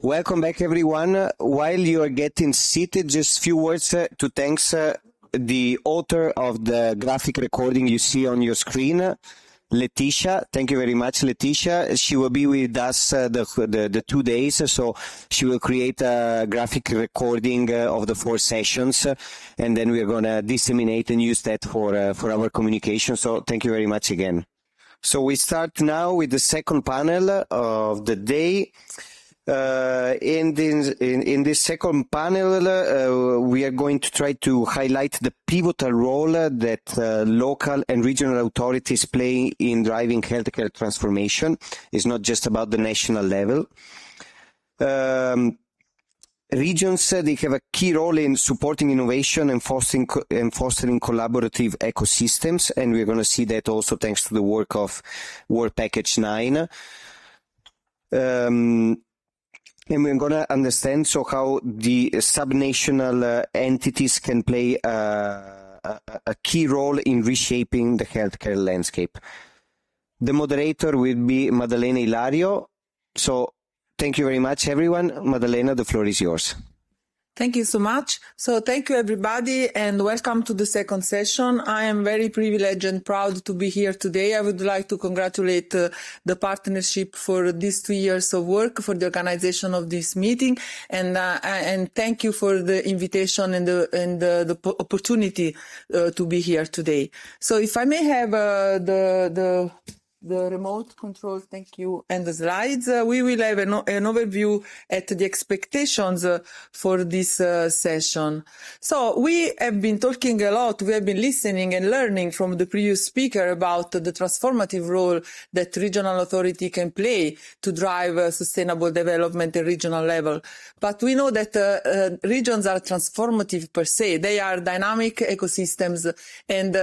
Welcome back, everyone. While you are getting seated, just a few words to thank the author of the graphic recording you see on your screen, Letitia. Thank you very much, Letitia. She will be with us the 2 days, so she will create a graphic recording of the 4 sessions, and then we're going to disseminate and use that for our communication. So thank you very much again. So we start now with the second panel of the day. In this second panel, we are going to try to highlight the pivotal role that local and regional authorities play in driving healthcare transformation. It's not just about the national level. Regions, they have a key role in supporting innovation and fostering collaborative ecosystems, and we're going to see that also thanks to the work of Work Package 9. And we're going to understand how the subnational entities can play a key role in reshaping the healthcare landscape. The moderator will be Maddalena Ilario. So thank you very much, everyone. Maddalena, the floor is yours. Thank you so much. So thank you, everybody, and welcome to the second session. I am very privileged and proud to be here today. I would like to congratulate the partnership for these 2 years of work, for the organization of this meeting, and thank you for the invitation and the opportunity to be here today. So if I may have the remote control, thank you, and the slides. We will have an overview at the expectations for this session. So we have been talking a lot, we have been listening and learning from the previous speaker about the transformative role that regional authority can play to drive sustainable development at regional level. But we know that regions are transformative per se. They are dynamic ecosystems, and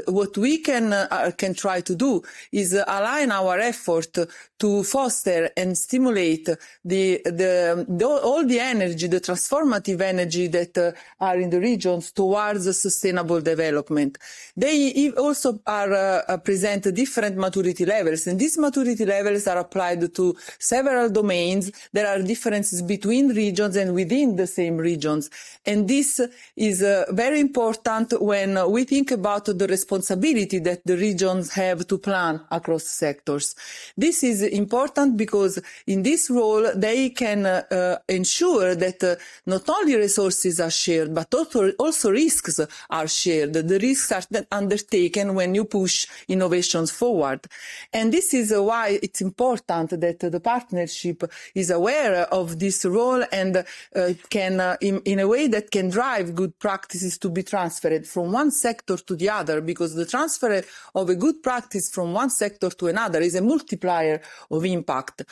what we can try to do is align our effort to foster and stimulate all the energy, the transformative energy that are in the regions towards sustainable development. They also are present different maturity levels, and these maturity levels are applied to several domains. There are differences between regions and within the same regions, and this is very important when we think about the responsibility that the regions have to plan across sectors. This is important because in this role they can ensure that not only resources are shared, but also risks are shared. The risks are undertaken when you push innovations forward. And this is why it's important that the partnership is aware of this role and can, in a way that can drive good practices to be transferred from one sector to the other, because the transfer of a good practice from one sector to another is a multiplier of impact.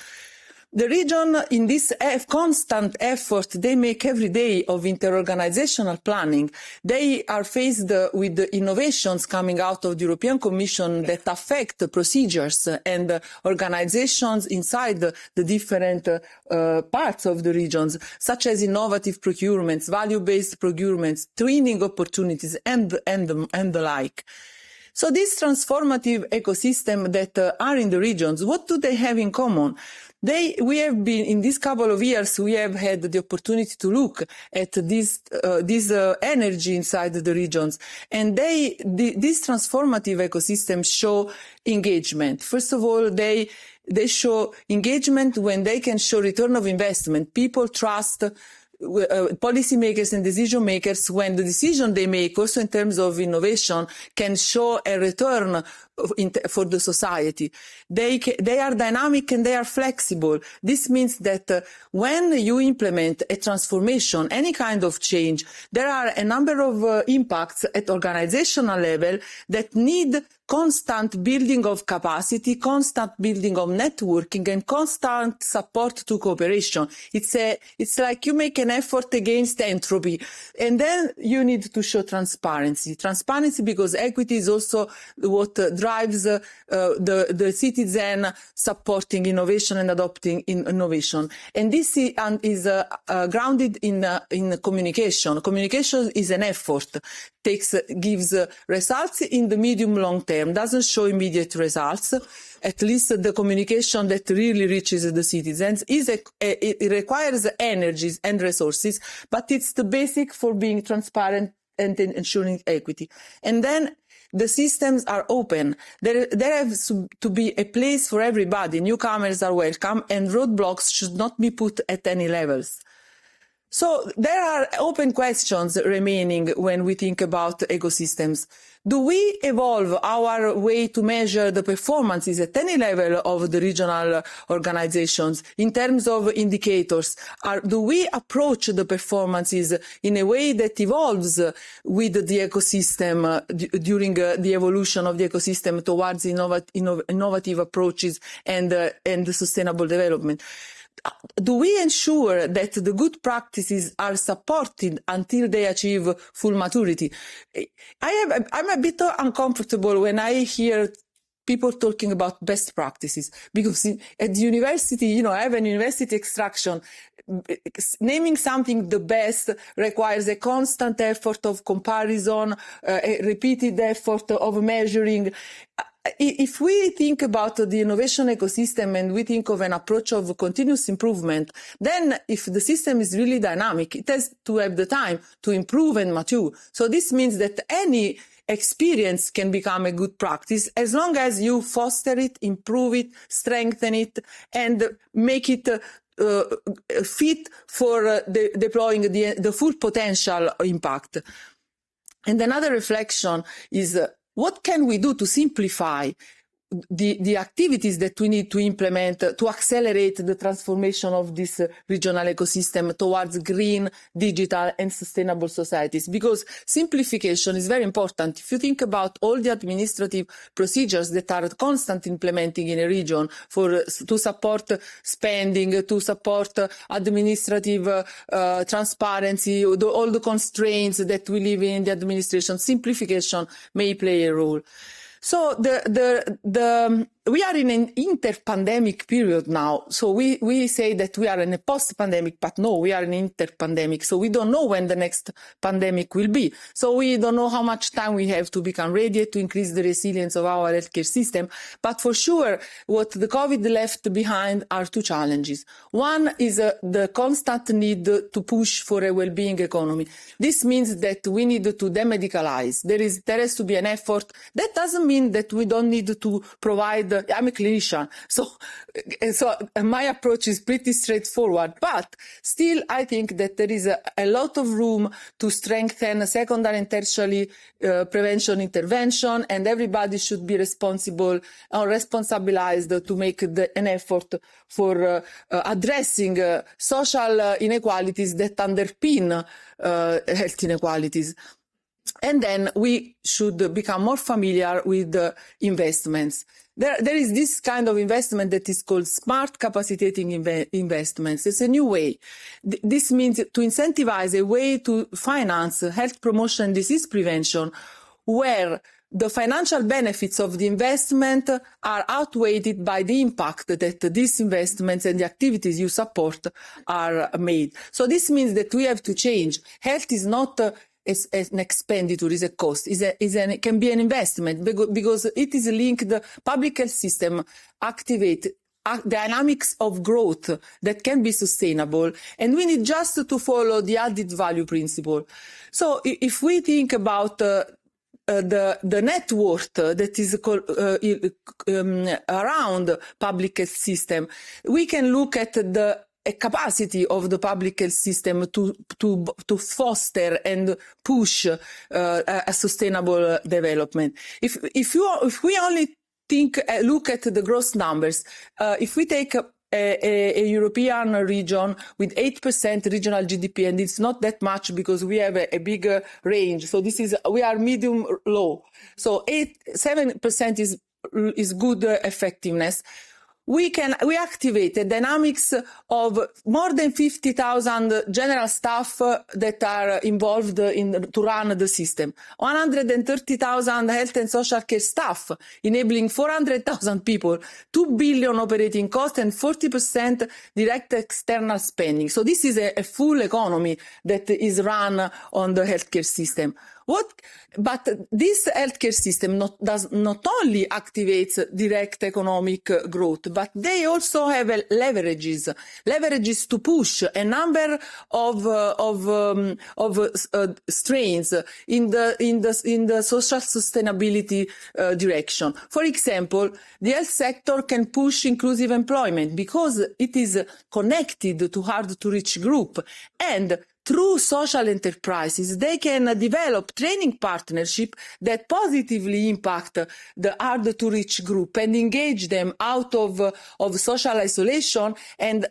The region, in this constant effort they make every day of interorganizational planning, they are faced with the innovations coming out of the European Commission that affect procedures and organizations inside the different parts of the regions, such as innovative procurements, value-based procurements, twinning opportunities, and the like. So this transformative ecosystem that are in the regions, what do they have in common? We have been, in these couple of years, we have had the opportunity to look at this energy inside the regions. And these transformative ecosystems show engagement. First of all, they show engagement when they can show return of investment. People trust policymakers and decision makers when the decision they make, also in terms of innovation, can show a return for the society. They are dynamic and they are flexible. This means that when you implement a transformation, any kind of change, there are a number of impacts at organizational level that need constant building of capacity, constant building of networking, and constant support to cooperation. It's like you make an effort against entropy, and then you need to show transparency. Transparency because equity is also what drives drives the citizen supporting innovation and adopting innovation. And this is grounded in communication. Communication is an effort, gives results in the medium long term, doesn't show immediate results. At least the communication that really reaches the citizens it requires energies and resources, but it's the basic for being transparent and ensuring equity. And then the systems are open. There has to be a place for everybody. Newcomers are welcome, and roadblocks should not be put at any levels. So there are open questions remaining when we think about ecosystems. Do we evolve our way to measure the performances at any level of the regional organizations in terms of indicators? Do we approach the performances in a way that evolves with the ecosystem during the evolution of the ecosystem towards innovative approaches and sustainable development? Do we ensure that the good practices are supported until they achieve full maturity? I'm a bit uncomfortable when I hear people talking about best practices, because at the university, I have an university extraction. Naming something the best requires a constant effort of comparison, a repeated effort of measuring. If we think about the innovation ecosystem and we think of an approach of continuous improvement, then if the system is really dynamic, it has to have the time to improve and mature. So this means that any experience can become a good practice as long as you foster it, improve it, strengthen it, and make it fit for deploying the full potential impact. And another reflection is what can we do to simplify the activities that we need to implement to accelerate the transformation of this regional ecosystem towards green, digital and sustainable societies? Because simplification is very important. If you think about all the administrative procedures that are constantly implementing in a region to support spending, to support administrative transparency, all the constraints that we live in the administration, simplification may play a role. So we are in an inter-pandemic period now. So we say that we are in a post-pandemic, but no, we are in inter-pandemic. So we don't know when the next pandemic will be. So we don't know how much time we have to become ready to increase the resilience of our healthcare system. But for sure, what the COVID left behind are two challenges. One is the constant need to push for a well-being economy. This means that we need to demedicalize. There has to be an effort. That doesn't mean that we don't need to provide. I'm a clinician, so my approach is pretty straightforward, but still I think that there is a lot of room to strengthen secondary and tertiary prevention intervention, and everybody should be responsible or responsabilized to make an effort for addressing social inequalities that underpin health inequalities. And then we should become more familiar with the investments. There is this kind of investment that is called smart capacitating investments. It's a new way. This means to incentivize a way to finance health promotion and disease prevention where the financial benefits of the investment are outweighed by the impact that these investments and the activities you support are made. So this means that we have to change. Health is not an expenditure, is a cost, it can be an investment because it is linked. The public health system activate dynamics of growth that can be sustainable, and we need just to follow the added value principle. So if we think about the net worth that is around public health system, we can look at the capacity of the public health system to foster and push a sustainable development. If we only look at the gross numbers, if we take a European region with 8% regional GDP, and it's not that much because we have a bigger range. So we are medium low. So 7% is good effectiveness. we activate the dynamics of more than 50,000 general staff that are involved to run the system, 130,000 health and social care staff, enabling 400,000 people, 2 billion operating costs, and 40% direct external spending. So this is a full economy that is run on the healthcare system. But this healthcare system does not only activates direct economic growth, but they also have leverages to push a number of strains in the social sustainability direction. For example, the health sector can push inclusive employment because it is connected to hard to reach group, and through social enterprises, they can develop training partnership that positively impact the hard-to-reach group and engage them out of social isolation and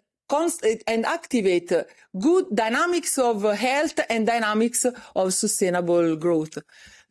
activate good dynamics of health and dynamics of sustainable growth.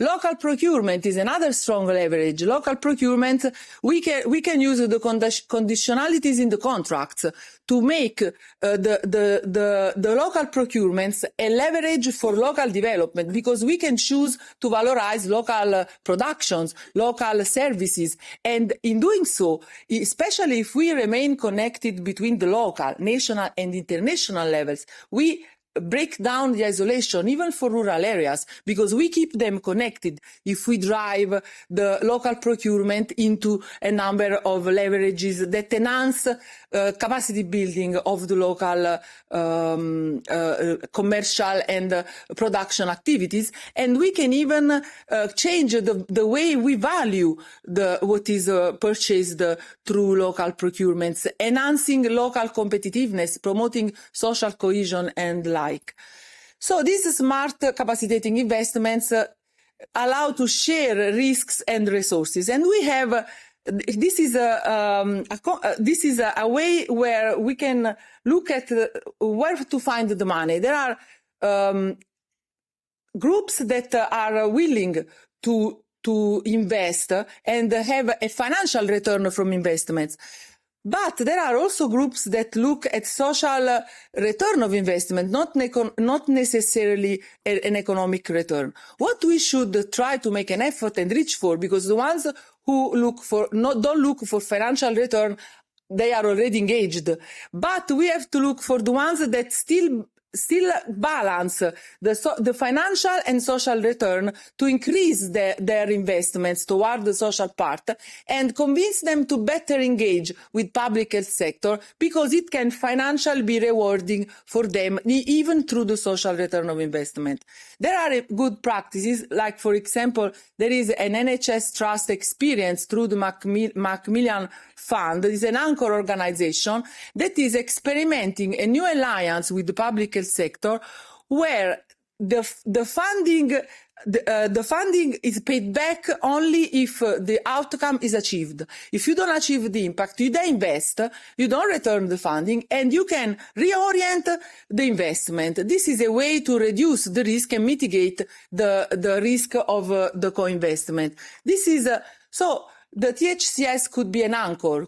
Local procurement is another strong leverage. Local procurement, we can use the conditionalities in the contracts to make the local procurements a leverage for local development, because we can choose to valorize local productions, local services, and in doing so, especially if we remain connected between the local, national, and international levels, we break down the isolation even for rural areas, because we keep them connected if we drive the local procurement into a number of leverages that enhance capacity building of the local commercial and production activities. And we can even change the way we value what is purchased through local procurements, enhancing local competitiveness, promoting social cohesion and like. So these smart capacitating investments allow to share risks and resources, and we have this is a way where we can look at where to find the money. There are groups that are willing to invest and have a financial return from investments. But there are also groups that look at social return of investment, not necessarily an economic return. What we should try to make an effort and reach for, because the ones who don't look for financial return, they are already engaged. But we have to look for the ones that still balance the financial and social return to increase their investments toward the social part and convince them to better engage with public health sector, because it can financially be rewarding for them even through the social return of investment. There are good practices, like for example, there is an NHS Trust experience through the Macmillan Fund. There is an anchor organization that is experimenting a new alliance with the public health sector, where the funding is paid back only if the outcome is achieved. If you don't achieve the impact, you then invest, you don't return the funding, and you can reorient the investment. This is a way to reduce the risk and mitigate the risk of the co-investment. This is so the THCS could be an anchor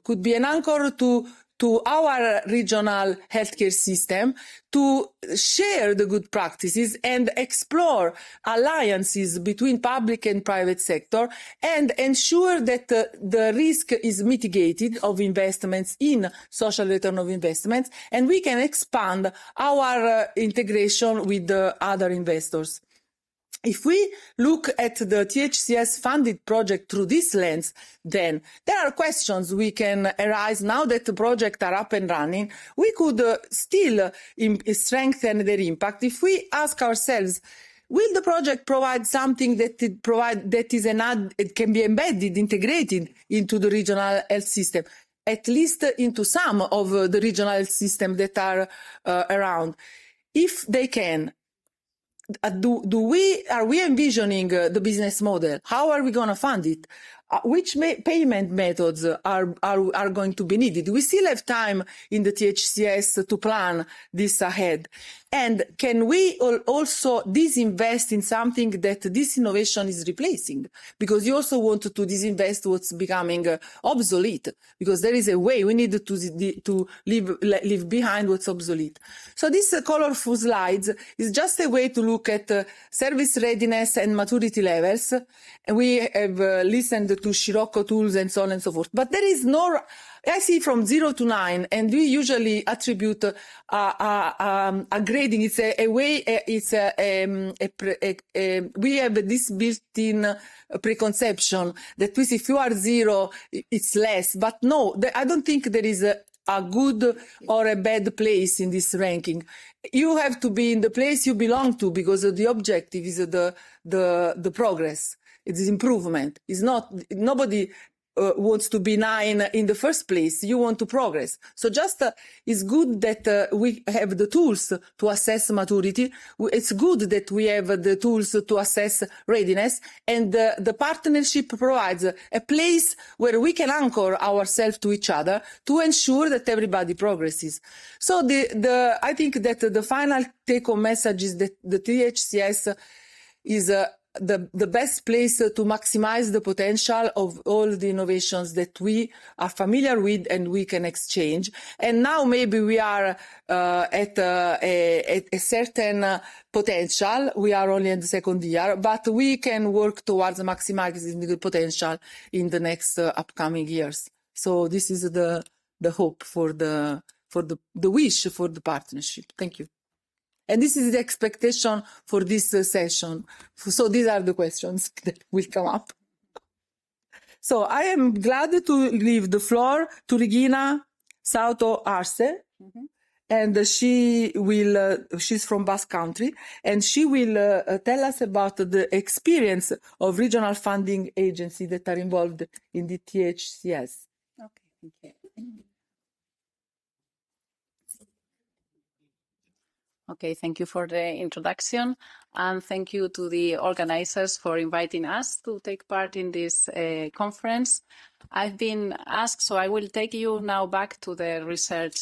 to our regional healthcare system, to share the good practices and explore alliances between public and private sector, and ensure that the risk is mitigated of investments in social return of investments, and we can expand our integration with the other investors. If we look at the THCS funded project through this lens, then there are questions we can arise now that the projects are up and running. We could still strengthen their impact if we ask ourselves, will the project provide something that it can be embedded, integrated into the regional health system, at least into some of the regional health systems that are around? If they can, are we envisioning the business model? How are we going to fund it? which payment methods are going to be needed. We still have time in the THCS to plan this ahead. And can we also disinvest in something that this innovation is replacing? Because you also want to disinvest what's becoming obsolete, because there is a way we need to leave behind what's obsolete. So this colorful slides is just a way to look at service readiness and maturity levels. And we have listened to Scirocco tools and so on and so forth. But there is no, I see from 0 to 9, and we usually attribute a grading. It's a way, we have this built-in preconception that if you are 0, it's less. But no, I don't think there is a good or a bad place in this ranking. You have to be in the place you belong to, because the objective is the progress. It's improvement. It's not, nobody wants to be 9 in the first place. You want to progress. So just it's good that we have the tools to assess maturity. It's good that we have the tools to assess readiness, and the partnership provides a place where we can anchor ourselves to each other to ensure that everybody progresses. So I think that the final take-home message is that the THCS is the best place to maximize the potential of all the innovations that we are familiar with and we can exchange. And now maybe we are at a certain potential. We are only in the second year, but we can work towards maximizing the potential in the next upcoming years. So this is the hope for the wish for the partnership. Thank you. And this is the expectation for this session. So these are the questions that will come up. So I am glad to leave the floor to Regina Sauto Arce. Mm-hmm. And she's from Basque Country, and she will tell us about the experience of regional funding agencies that are involved in the THCS. Okay, thank you. Okay, thank you for the introduction, and thank you to the organizers for inviting us to take part in this conference. I've been asked, so I will take you now back to the research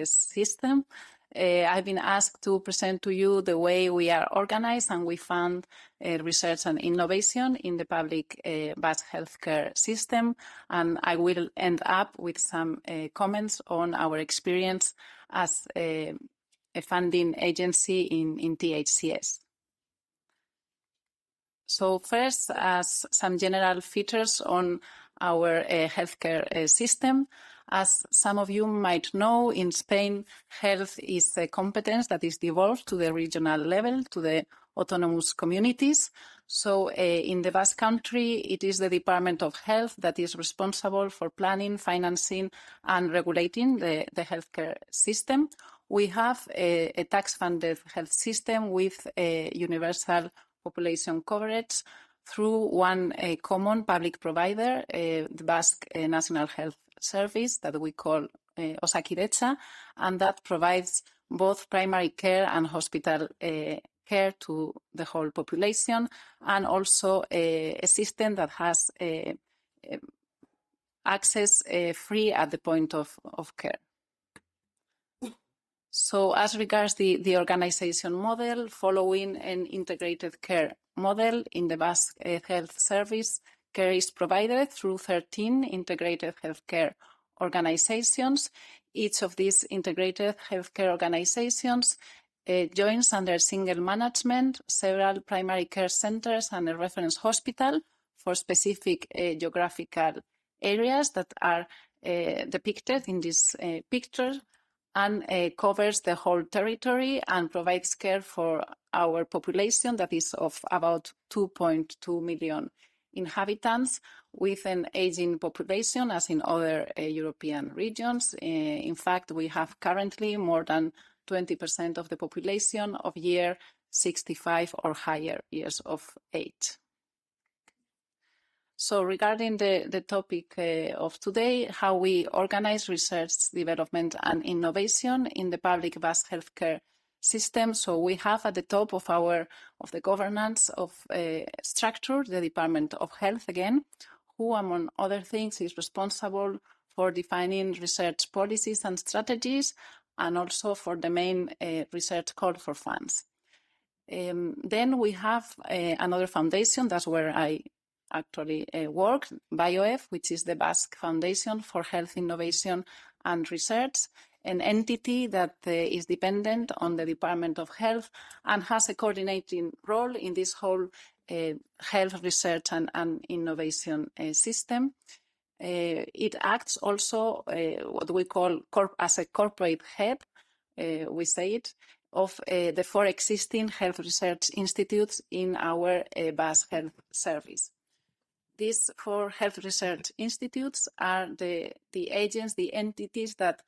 system. I've been asked to present to you the way we are organized and we fund research and innovation in the public Basque healthcare system, and I will end up with some comments on our experience as a funding agency in THCS. So first, as some general features on our healthcare system, as some of you might know, in Spain, health is a competence that is devolved to the regional level, to the autonomous communities. So in the Basque Country, it is the Department of Health that is responsible for planning, financing, and regulating the healthcare system. We have a tax-funded health system with a universal population coverage through one common public provider, the Basque National Health Service that we call Osakidetza, and that provides both primary care and hospital care to the whole population, and also a system that has access free at the point of care. So as regards the organization model, following an integrated care model in the Basque Health Service, care is provided through 13 integrated healthcare organizations. Each of these integrated healthcare organizations joins under single management several primary care centers and a reference hospital for specific geographical areas that are depicted in this picture, and covers the whole territory and provides care for our population that is of about 2.2 million inhabitants, with an aging population as in other European regions. In fact, we have currently more than 20% of the population of year 65 or higher years of age. So regarding the topic of today, how we organize research, development and innovation in the public Basque healthcare system. So we have at the top of the governance of structure, the Department of Health again, who, among other things, is responsible for defining research policies and strategies, and also for the main research call for funds. Then we have another foundation, that's where I actually work, BioF, which is the Basque Foundation for Health Innovation and Research, an entity that is dependent on the Department of Health and has a coordinating role in this whole health research and innovation system. It acts also what we call as a corporate head, we say it, of the 4 existing health research institutes in our Basque Health Service. These 4 health research institutes are the agents, the entities that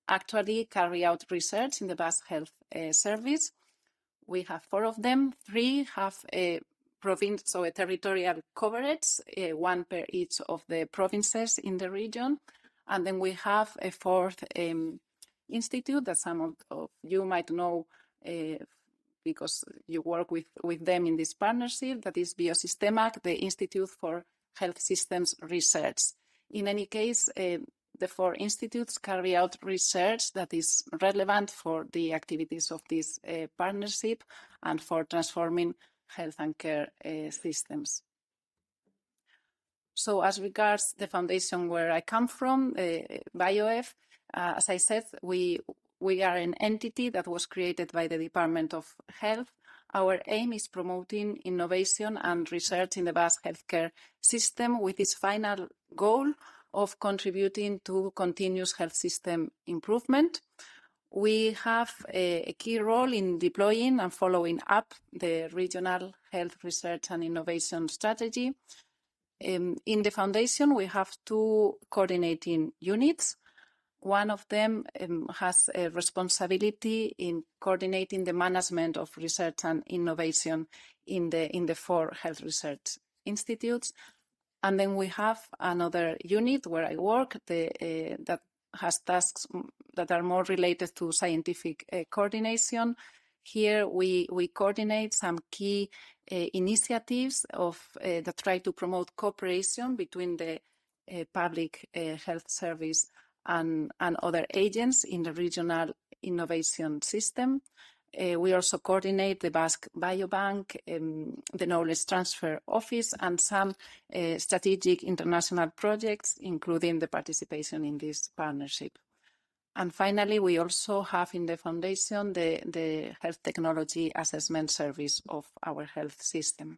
actually carry out research in the Basque Health Service. We have 4 of them. 3 have a province, so a territorial coverage, 1 per each of the provinces in the region. And then we have a 4th institute that some of you might know because you work with them in this partnership, that is Biosistemac, the Institute for Health Systems Research. In any case, the 4 institutes carry out research that is relevant for the activities of this partnership and for transforming health and care systems. So as regards the foundation where I come from, BioF, as I said, we are an entity that was created by the Department of Health. Our aim is promoting innovation and research in the Basque healthcare system with its final goal of contributing to continuous health system improvement. We have a key role in deploying and following up the regional health research and innovation strategy. In the foundation, we have 2 coordinating units. One of them has a responsibility in coordinating the management of research and innovation in the 4 health research institutes. And then we have another unit where I work that has tasks that are more related to scientific coordination. Here we coordinate some key initiatives that try to promote cooperation between the public health service and other agents in the regional innovation system. We also coordinate the Basque Biobank, the Knowledge Transfer Office, and some strategic international projects, including the participation in this partnership. And finally, we also have in the foundation the Health Technology Assessment Service of our health system.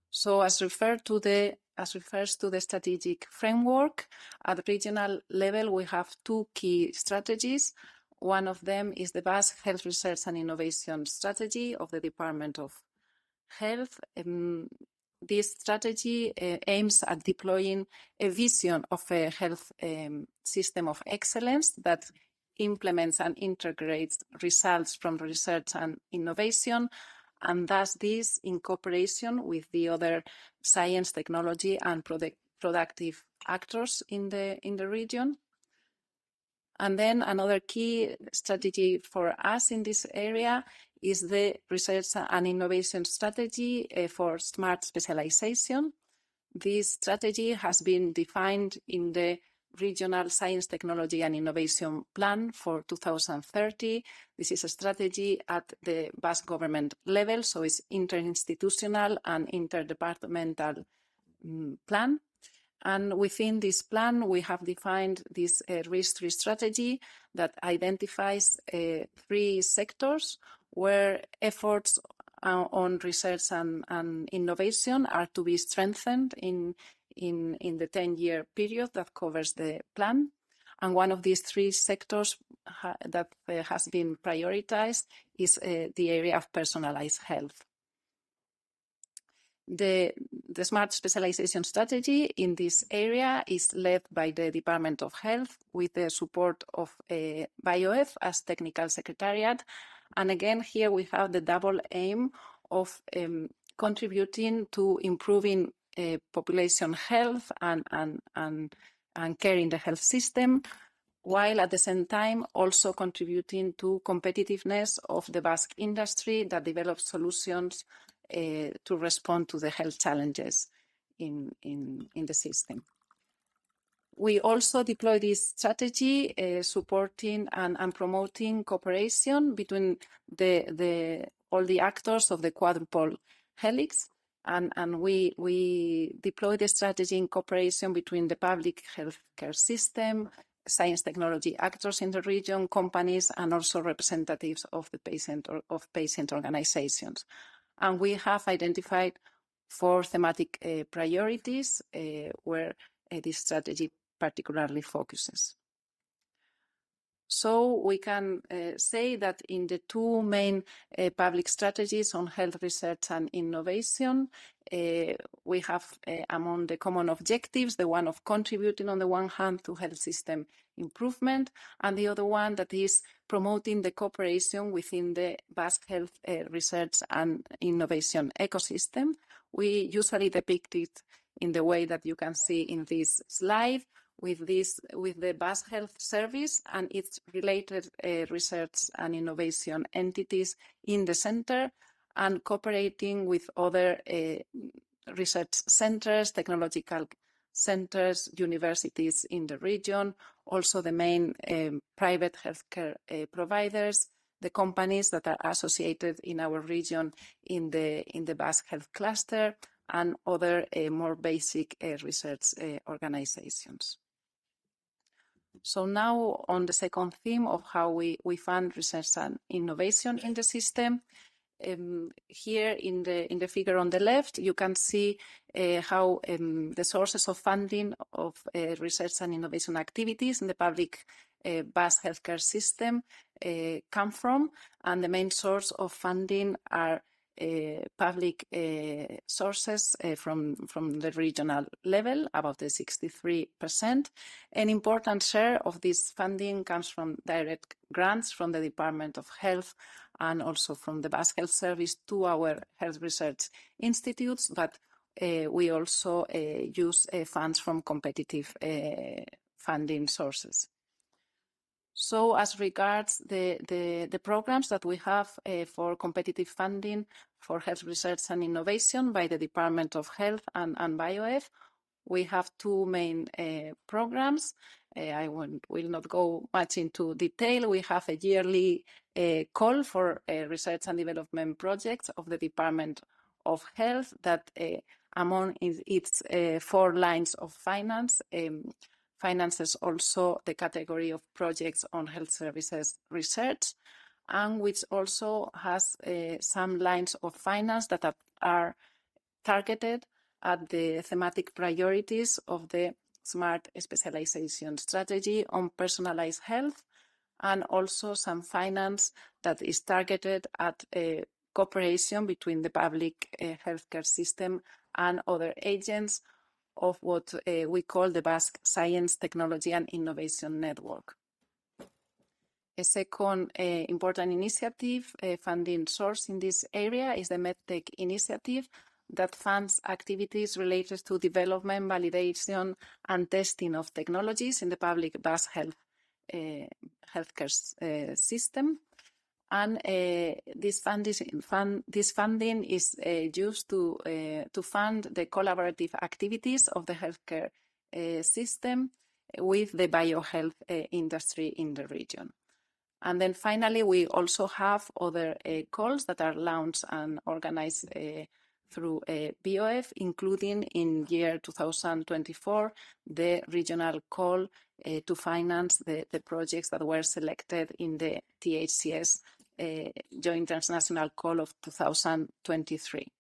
So as refers to the strategic framework, at the regional level, we have 2 key strategies. One of them is the Basque Health Research and Innovation Strategy of the Department of Health. This strategy aims at deploying a vision of a health system of excellence that implements and integrates results from research and innovation, and does this in cooperation with the other science, technology, and productive actors in the region. And then another key strategy for us in this area is the research and innovation strategy for smart specialization. This strategy has been defined in the Regional Science, Technology and Innovation Plan for 2030. This is a strategy at the Basque government level, so it's interinstitutional and interdepartmental plan. And within this plan, we have defined this RIS3 strategy that identifies 3 sectors where efforts on research and innovation are to be strengthened in the 10-year period that covers the plan. And one of these 3 sectors that has been prioritized is the area of personalized health. The smart specialization strategy in this area is led by the Department of Health with the support of BioF as technical secretariat. And again, here we have the double aim of contributing to improving population health and care in the health system, while at the same time also contributing to competitiveness of the Basque industry that develops solutions to respond to the health challenges in the system. We also deploy this strategy supporting and promoting cooperation between all the actors of the quadruple helix, and we deploy the strategy in cooperation between the public healthcare system, science technology actors in the region, companies, and also representatives of the patient or of patient organizations. And we have identified 4 thematic priorities where this strategy particularly focuses. So we can say that in the 2 main public strategies on health research and innovation, we have among the common objectives, the one of contributing on the one hand to health system improvement, and the other one that is promoting the cooperation within the Basque health research and innovation ecosystem. We usually depict it in the way that you can see in this slide, with the Basque Health Service and its related research and innovation entities in the center, and cooperating with other research centers, technological centers, universities in the region, also the main private healthcare providers, the companies that are associated in our region in the Basque Health Cluster, and other more basic research organizations. So now on the second theme of how we fund research and innovation in the system, here in the figure on the left, you can see how the sources of funding of research and innovation activities in the public Basque healthcare system come from, and the main source of funding are public sources from the regional level, about the 63%. An important share of this funding comes from direct grants from the Department of Health and also from the Basque Health Service to our health research institutes, but we also use funds from competitive funding sources. So as regards the programs that we have for competitive funding for health research and innovation by the Department of Health and BioF, we have 2 main programs. I will not go much into detail. We have a yearly call for research and development projects of the Department of Health that among its 4 lines of finance, finances also the category of projects on health services research, and which also has some lines of finance that are targeted at the thematic priorities of the Smart Specialization Strategy on personalized health, and also some finance that is targeted at cooperation between the public healthcare system and other agents of what we call the Basque Science, Technology and Innovation Network. A second important initiative, funding source in this area, is the MedTech initiative that funds activities related to development, validation and testing of technologies in the public Basque healthcare system. And this funding is used to fund the collaborative activities of the healthcare system with the biohealth industry in the region. And then finally, we also have other calls that are launched and organized through BioF, including in year 2024, the regional call to finance the projects that were selected in the THCS Joint Transnational Call of 2023.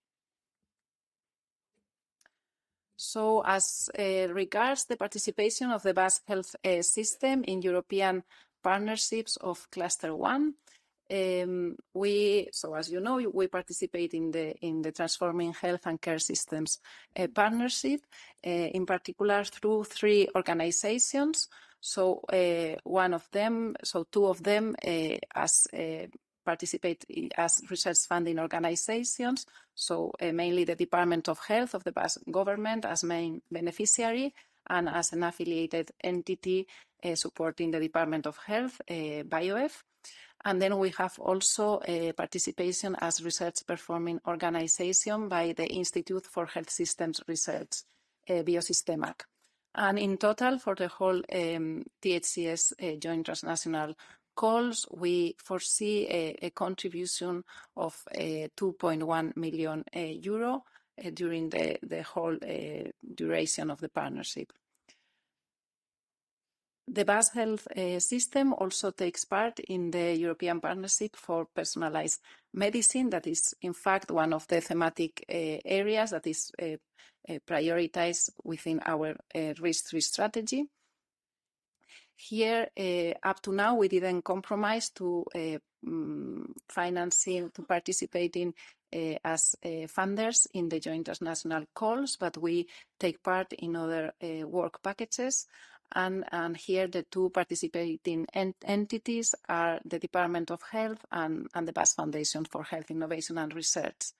So as regards the participation of the Basque health system in European partnerships of Cluster 1, so as you know, we participate in the Transforming Health and Care Systems partnership, in particular through 3 organizations. So two of them as participate as research funding organizations. So mainly the Department of Health of the Basque government as main beneficiary, and as an affiliated entity supporting the Department of Health, BioF. And then we have also participation as research performing organization by the Institute for Health Systems Research, Biosystemac. And in total, for the whole THCS joint transnational calls, we foresee a contribution of 2.1 million euro during the whole duration of the partnership. The Basque Health System also takes part in the European Partnership for Personalized Medicine. That is, in fact, one of the thematic areas that is prioritized within our risk-free strategy. Here, up to now, we didn't compromise to financing, to participating as funders in the joint transnational calls, but we take part in other work packages. And here the two participating entities are the Department of Health and the Basque Foundation for Health Innovation and Research.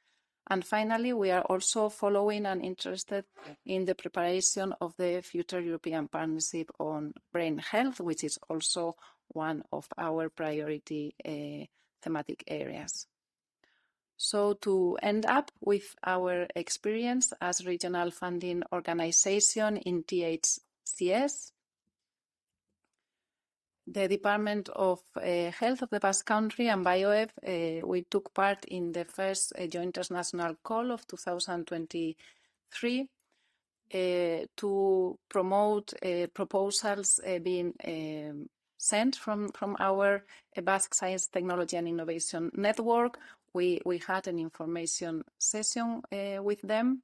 And finally, we are also following and interested in the preparation of the future European Partnership on Brain Health, which is also one of our priority thematic areas. So to end up with our experience as regional funding organization in THCS, the Department of Health of the Basque Country and BioEF, we took part in the first joint transnational call of 2023 to promote proposals being sent from our Basque Science, Technology and Innovation Network. We had an information session with them.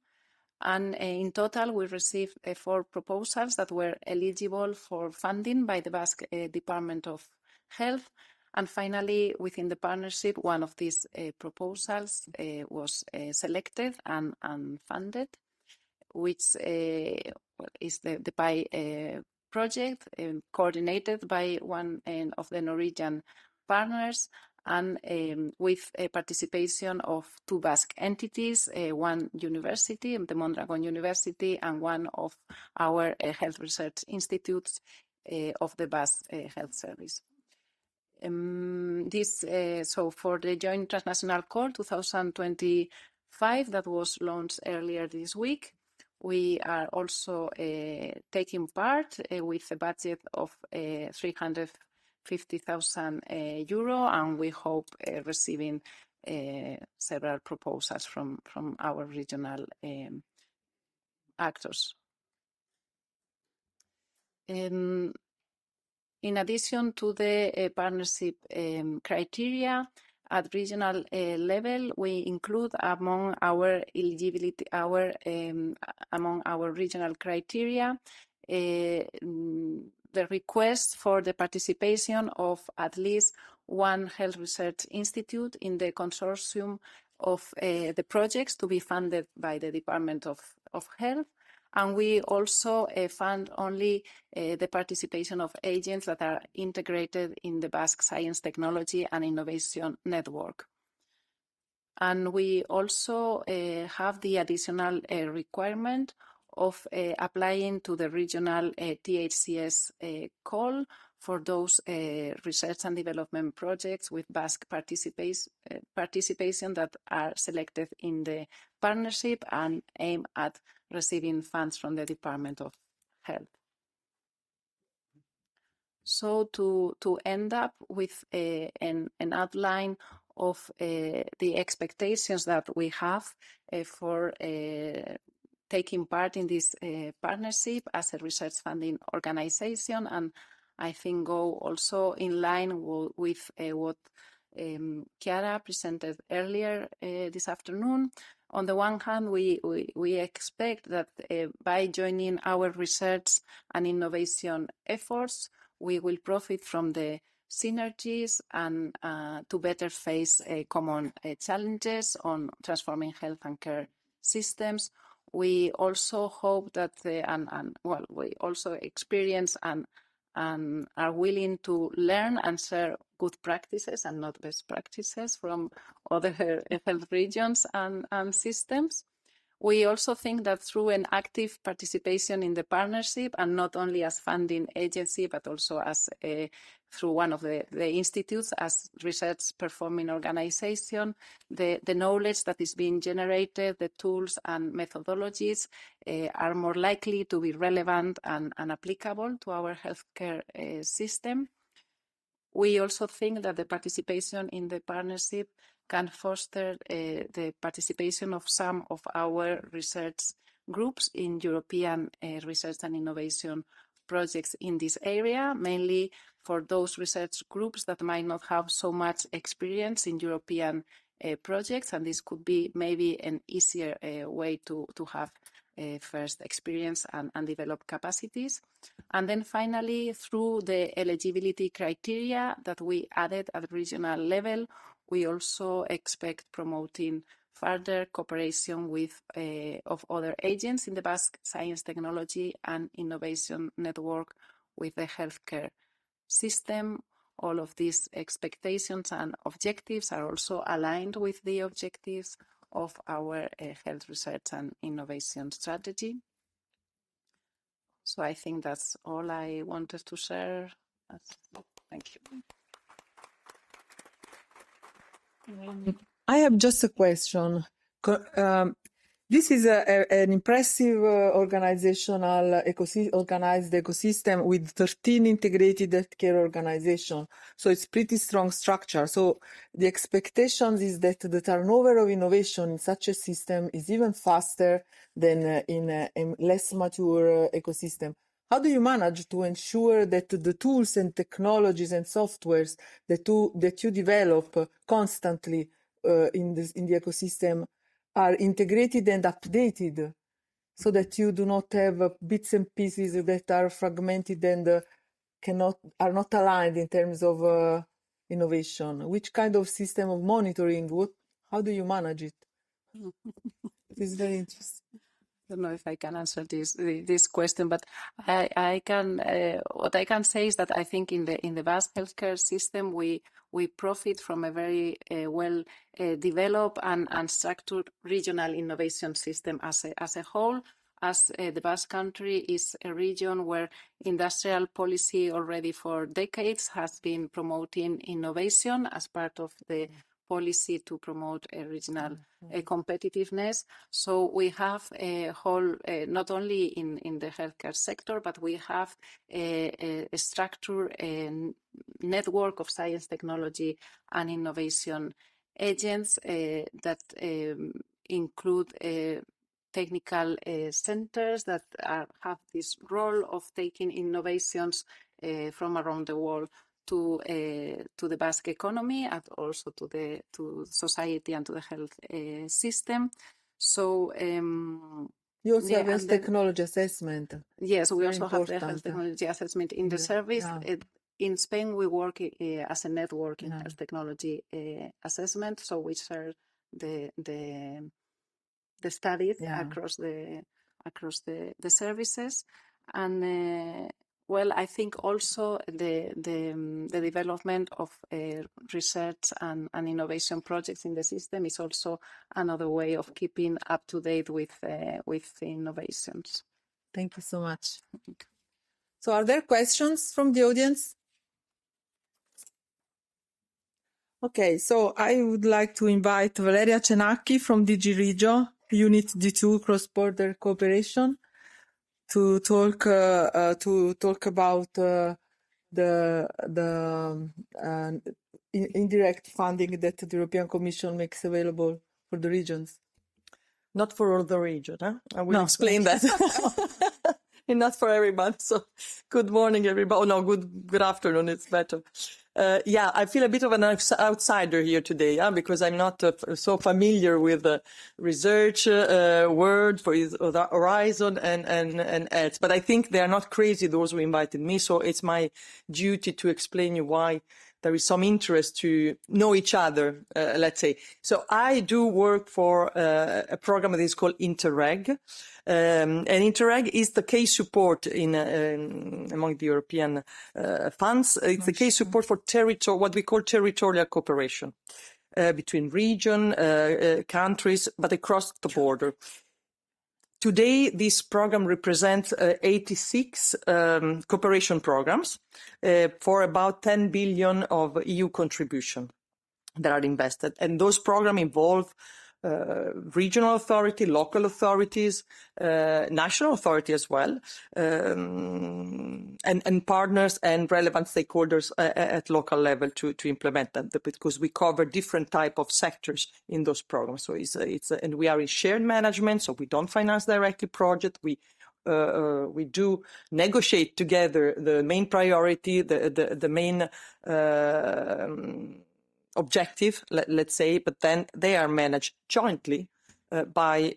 And in total, we received 4 proposals that were eligible for funding by the Basque Department of Health. And finally, within the partnership, one of these proposals was selected and funded, which is the PI project coordinated by one of the Norwegian partners, and with a participation of 2 Basque entities, one university, the Mondragon University, and one of our health research institutes of the Basque Health Service. So for the Joint Transnational Call 2025 that was launched earlier this week, we are also taking part with a budget of 350,000 euro, and we hope receiving several proposals from our regional actors. In addition to the partnership criteria, at regional level, we include among our eligibility, among our regional criteria, the request for the participation of at least one health research institute in the consortium of the projects to be funded by the Department of Health. And we also fund only the participation of agents that are integrated in the Basque Science, Technology and Innovation Network. And we also have the additional requirement of applying to the regional THCS call for those research and development projects with Basque participation that are selected in the partnership and aim at receiving funds from the Department of Health. So to end up with an outline of the expectations that we have for taking part in this partnership as a research funding organization, and I think go also in line with what Chiara presented earlier this afternoon. On the one hand, we expect that by joining our research and innovation efforts, we will profit from the synergies and to better face common challenges on transforming health and care systems. We also hope that, we also experience and are willing to learn and share good practices and not best practices from other health regions and systems. We also think that through an active participation in the partnership, and not only as funding agency, but also as through one of the institutes as research performing organization, the knowledge that is being generated, the tools and methodologies are more likely to be relevant and applicable to our healthcare system. We also think that the participation in the partnership can foster the participation of some of our research groups in European research and innovation projects in this area, mainly for those research groups that might not have so much experience in European projects, and this could be maybe an easier way to have first experience and develop capacities. And then finally, through the eligibility criteria that we added at regional level, we also expect promoting further cooperation with of other agents in the Basque Science, Technology and Innovation Network with the healthcare system. All of these expectations and objectives are also aligned with the objectives of our health research and innovation strategy. So I think that's all I wanted to share. Thank you. I have just a question. This is an impressive organizational organized ecosystem with 13 integrated healthcare organizations. So it's pretty strong structure. So the expectation is that the turnover of innovation in such a system is even faster than in a less mature ecosystem. How do you manage to ensure that the tools and technologies and softwares that you develop constantly in the ecosystem are integrated and updated, so that you do not have bits and pieces that are fragmented and are not aligned in terms of innovation? Which kind of system of monitoring? How do you manage it? It is very interesting. I don't know if I can answer this question, but I can. What I can say is that I think in the Basque healthcare system we profit from a very well developed and structured regional innovation system as a whole. As the Basque Country is a region where industrial policy already for decades has been promoting innovation as part of the policy to promote a regional competitiveness. So we have a whole, not only in the healthcare sector, but we have a structure, a network of science, technology and innovation agents that include technical centers that have this role of taking innovations from around the world to the Basque economy and also to society and to the health system. So you also have health technology assessment. Yes, we also have the health technology assessment in the service. Yeah. In Spain, we work as a network in health technology assessment. So we share the studies across the services, and well, I think also the development of research and innovation projects in the system is also another way of keeping up to date with innovations. Thank you so much. So are there questions from the audience? Okay, so I would like to invite Valeria Cenacchi from DG Regio, Unit D2 Cross-Border Cooperation, to talk about the indirect funding that the European Commission makes available for the regions. Not for all the region, huh? I will No. explain that. And not for everybody. So good morning, everybody. Oh, no, good afternoon. It's better. Yeah, I feel a bit of an outsider here today, because I'm not so familiar with the research word for Horizon and else. But I think they are not crazy, those who invited me. So it's my duty to explain you why there is some interest to know each other, let's say. So I do work for a program that is called Interreg. And Interreg is the case support among the European funds. It's the case support for what we call territorial cooperation between region, countries, but across the border. Today, this program represents 86 cooperation programs for about 10 billion of EU contribution that are invested. And those programs involve regional authority, local authorities, national authority as well, and partners and relevant stakeholders at local level to implement them, because we cover different type of sectors in those programs. So and we are in shared management, so we don't finance directly project. We do negotiate together the main priority, the main objective, let's say, but then they are managed jointly by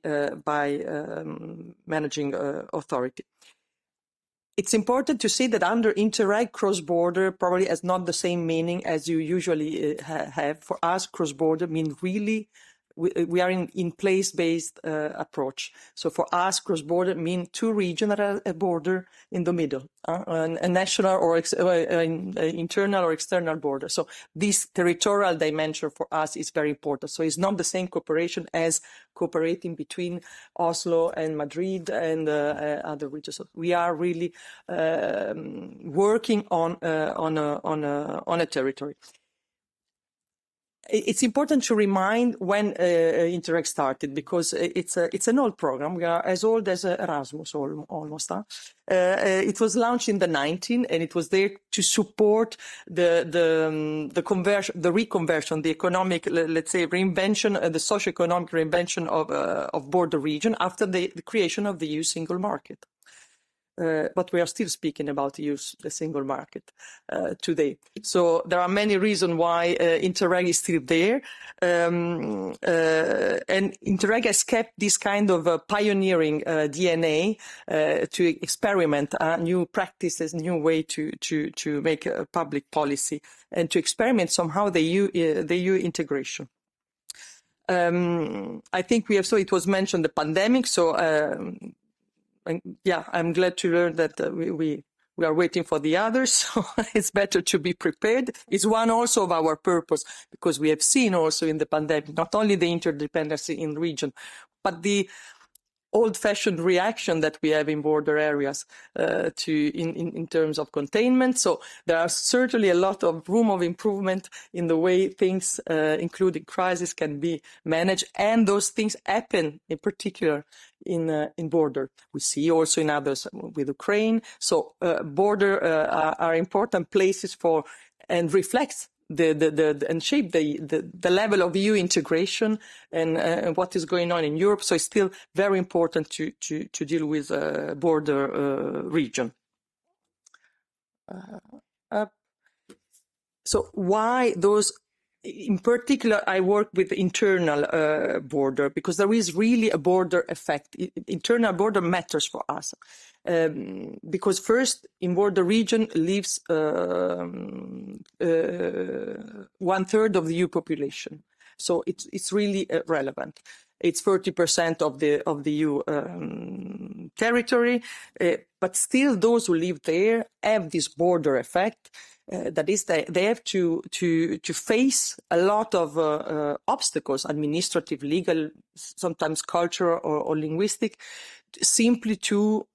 managing authority. It's important to see that under Interreg, cross-border probably has not the same meaning as you usually have. For us, cross-border means really we are in place-based approach. So for us, cross-border means two regions that are a border in the middle, a national or internal or external border. So this territorial dimension for us is very important. So it's not the same cooperation as cooperating between Oslo and Madrid and other regions. So we are really working on a territory. It's important to remind when Interreg started, because it's an old program. We are as old as Erasmus almost. It was launched in the 1990s, and it was there to support the conversion, the reconversion, the economic, let's say, reinvention, the socio-economic reinvention of border region after the creation of the EU single market. But we are still speaking about the single market today. So there are many reasons why Interreg is still there. And Interreg has kept this kind of pioneering DNA to experiment new practices, new way to make public policy and to experiment somehow the EU integration. I think we have, so it was mentioned the pandemic, so yeah, I'm glad to learn that we are waiting for the others. So it's better to be prepared. It's one also of our purpose, because we have seen also in the pandemic, not only the interdependency in region, but the old-fashioned reaction that we have in border areas in terms of containment. So there are certainly a lot of room of improvement in the way things, including crisis, can be managed. And those things happen in particular in border. We see also in others with Ukraine. So border are important places for and reflects and shape the level of EU integration and what is going on in Europe. So it's still very important to deal with border region. So why those? In particular, I work with the internal border, because there is really a border effect. Internal border matters for us. Because first, in border region lives 1/3 of the EU population. So it's really relevant. It's 30% of the EU territory, but still those who live there have this border effect. That is, they have to face a lot of obstacles, administrative, legal, sometimes cultural or linguistic, simply to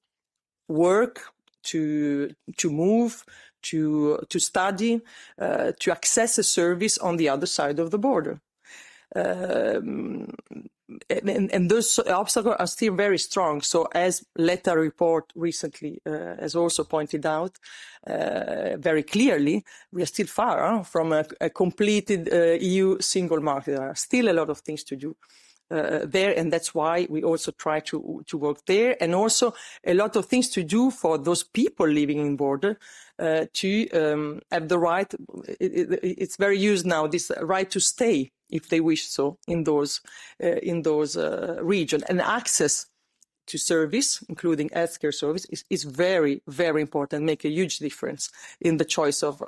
work, to move, to study, to access a service on the other side of the border. And those obstacles are still very strong. So as Letta report recently has also pointed out very clearly, we are still far from a completed EU single market. There are still a lot of things to do there, and that's why we also try to work there, and also a lot of things to do for those people living in border to have the right, it's very used now, this right to stay if they wish so in those regions, and access to service, including healthcare service, is very, very important, make a huge difference in the choice of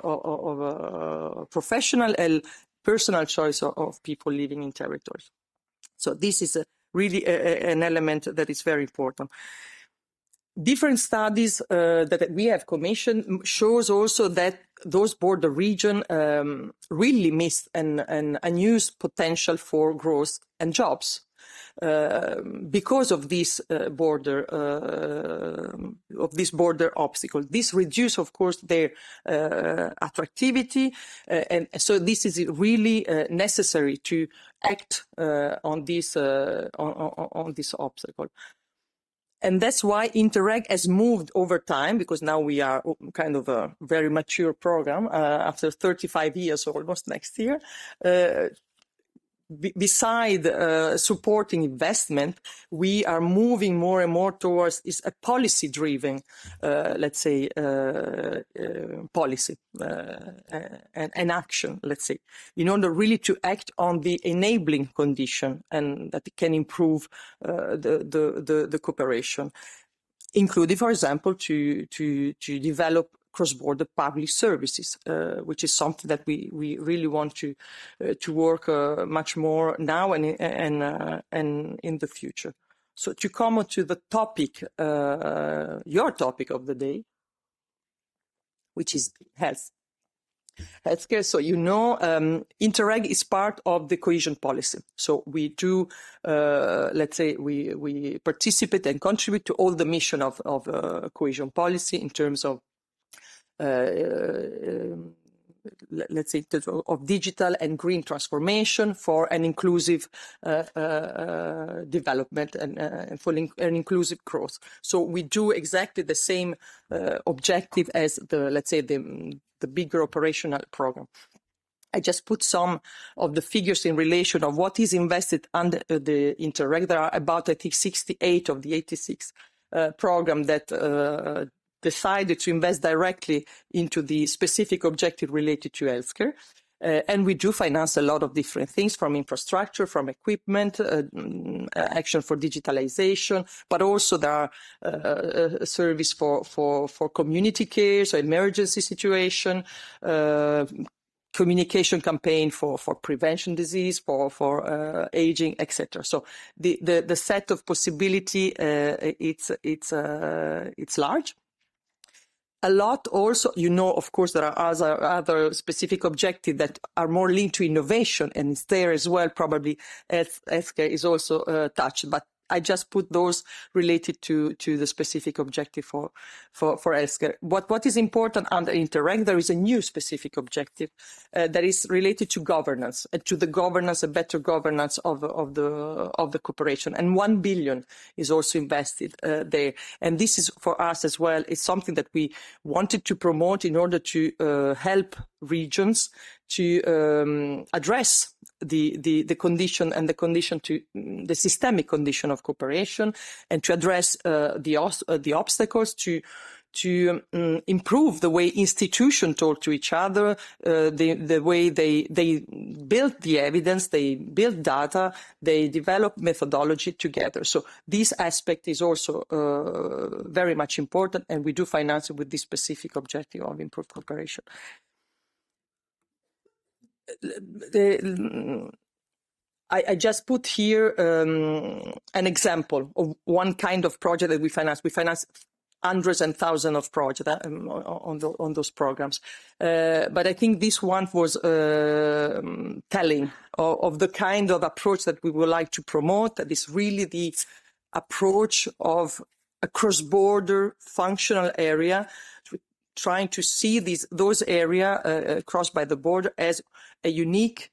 professional and personal choice of people living in territories. So this is really an element that is very important. Different studies that we have commissioned shows also that those border regions really miss an unused potential for growth and jobs. because of this border obstacle. This reduces, of course, their attractivity, and so this is really necessary to act on this obstacle. And that's why Interreg has moved over time, because now we are kind of a very mature program after 35 years almost next year. Beside supporting investment, we are moving more and more towards a policy-driven, let's say, policy and action, let's say, in order really to act on the enabling condition and that can improve the cooperation, including, for example, to develop cross-border public services, which is something that we really want to work much more now and in the future. So to come to the topic, your topic of the day, which is healthcare. So Interreg is part of the cohesion policy. So we do, let's say, we participate and contribute to all the mission of cohesion policy in terms of let's say, of digital and green transformation for an inclusive development and for an inclusive growth. So we do exactly the same objective as let's say, the bigger operational program. I just put some of the figures in relation of what is invested under the Interreg. There are about, I think, 68 of the 86 program that decided to invest directly into the specific objective related to healthcare. And we do finance a lot of different things, from infrastructure, from equipment, action for digitalization, but also there are service for community care, so emergency situation, communication campaign for prevention disease, for aging, etc. So the set of possibility it's large. A lot also, of course, there are other specific objectives that are more linked to innovation, and it's there as well. Probably healthcare is also touched, but I just put those related to the specific objective for healthcare. What is important under Interreg, there is a new specific objective that is related to governance, and to the governance, a better governance of the cooperation. And 1 billion is also invested there. And this is for us as well. It's something that we wanted to promote in order to help regions to address the condition and the systemic condition of cooperation, and to address the obstacles, to improve the way institutions talk to each other, the way they build the evidence, they build data, they develop methodology together. So this aspect is also very much important, and we do finance it with this specific objective of improved cooperation. I just put here an example of one kind of project that we finance. We finance hundreds and thousands of projects on those programs. But I think this one was telling of the kind of approach that we would like to promote, that is really the approach of a cross-border functional area, trying to see those areas crossed by the border as a unique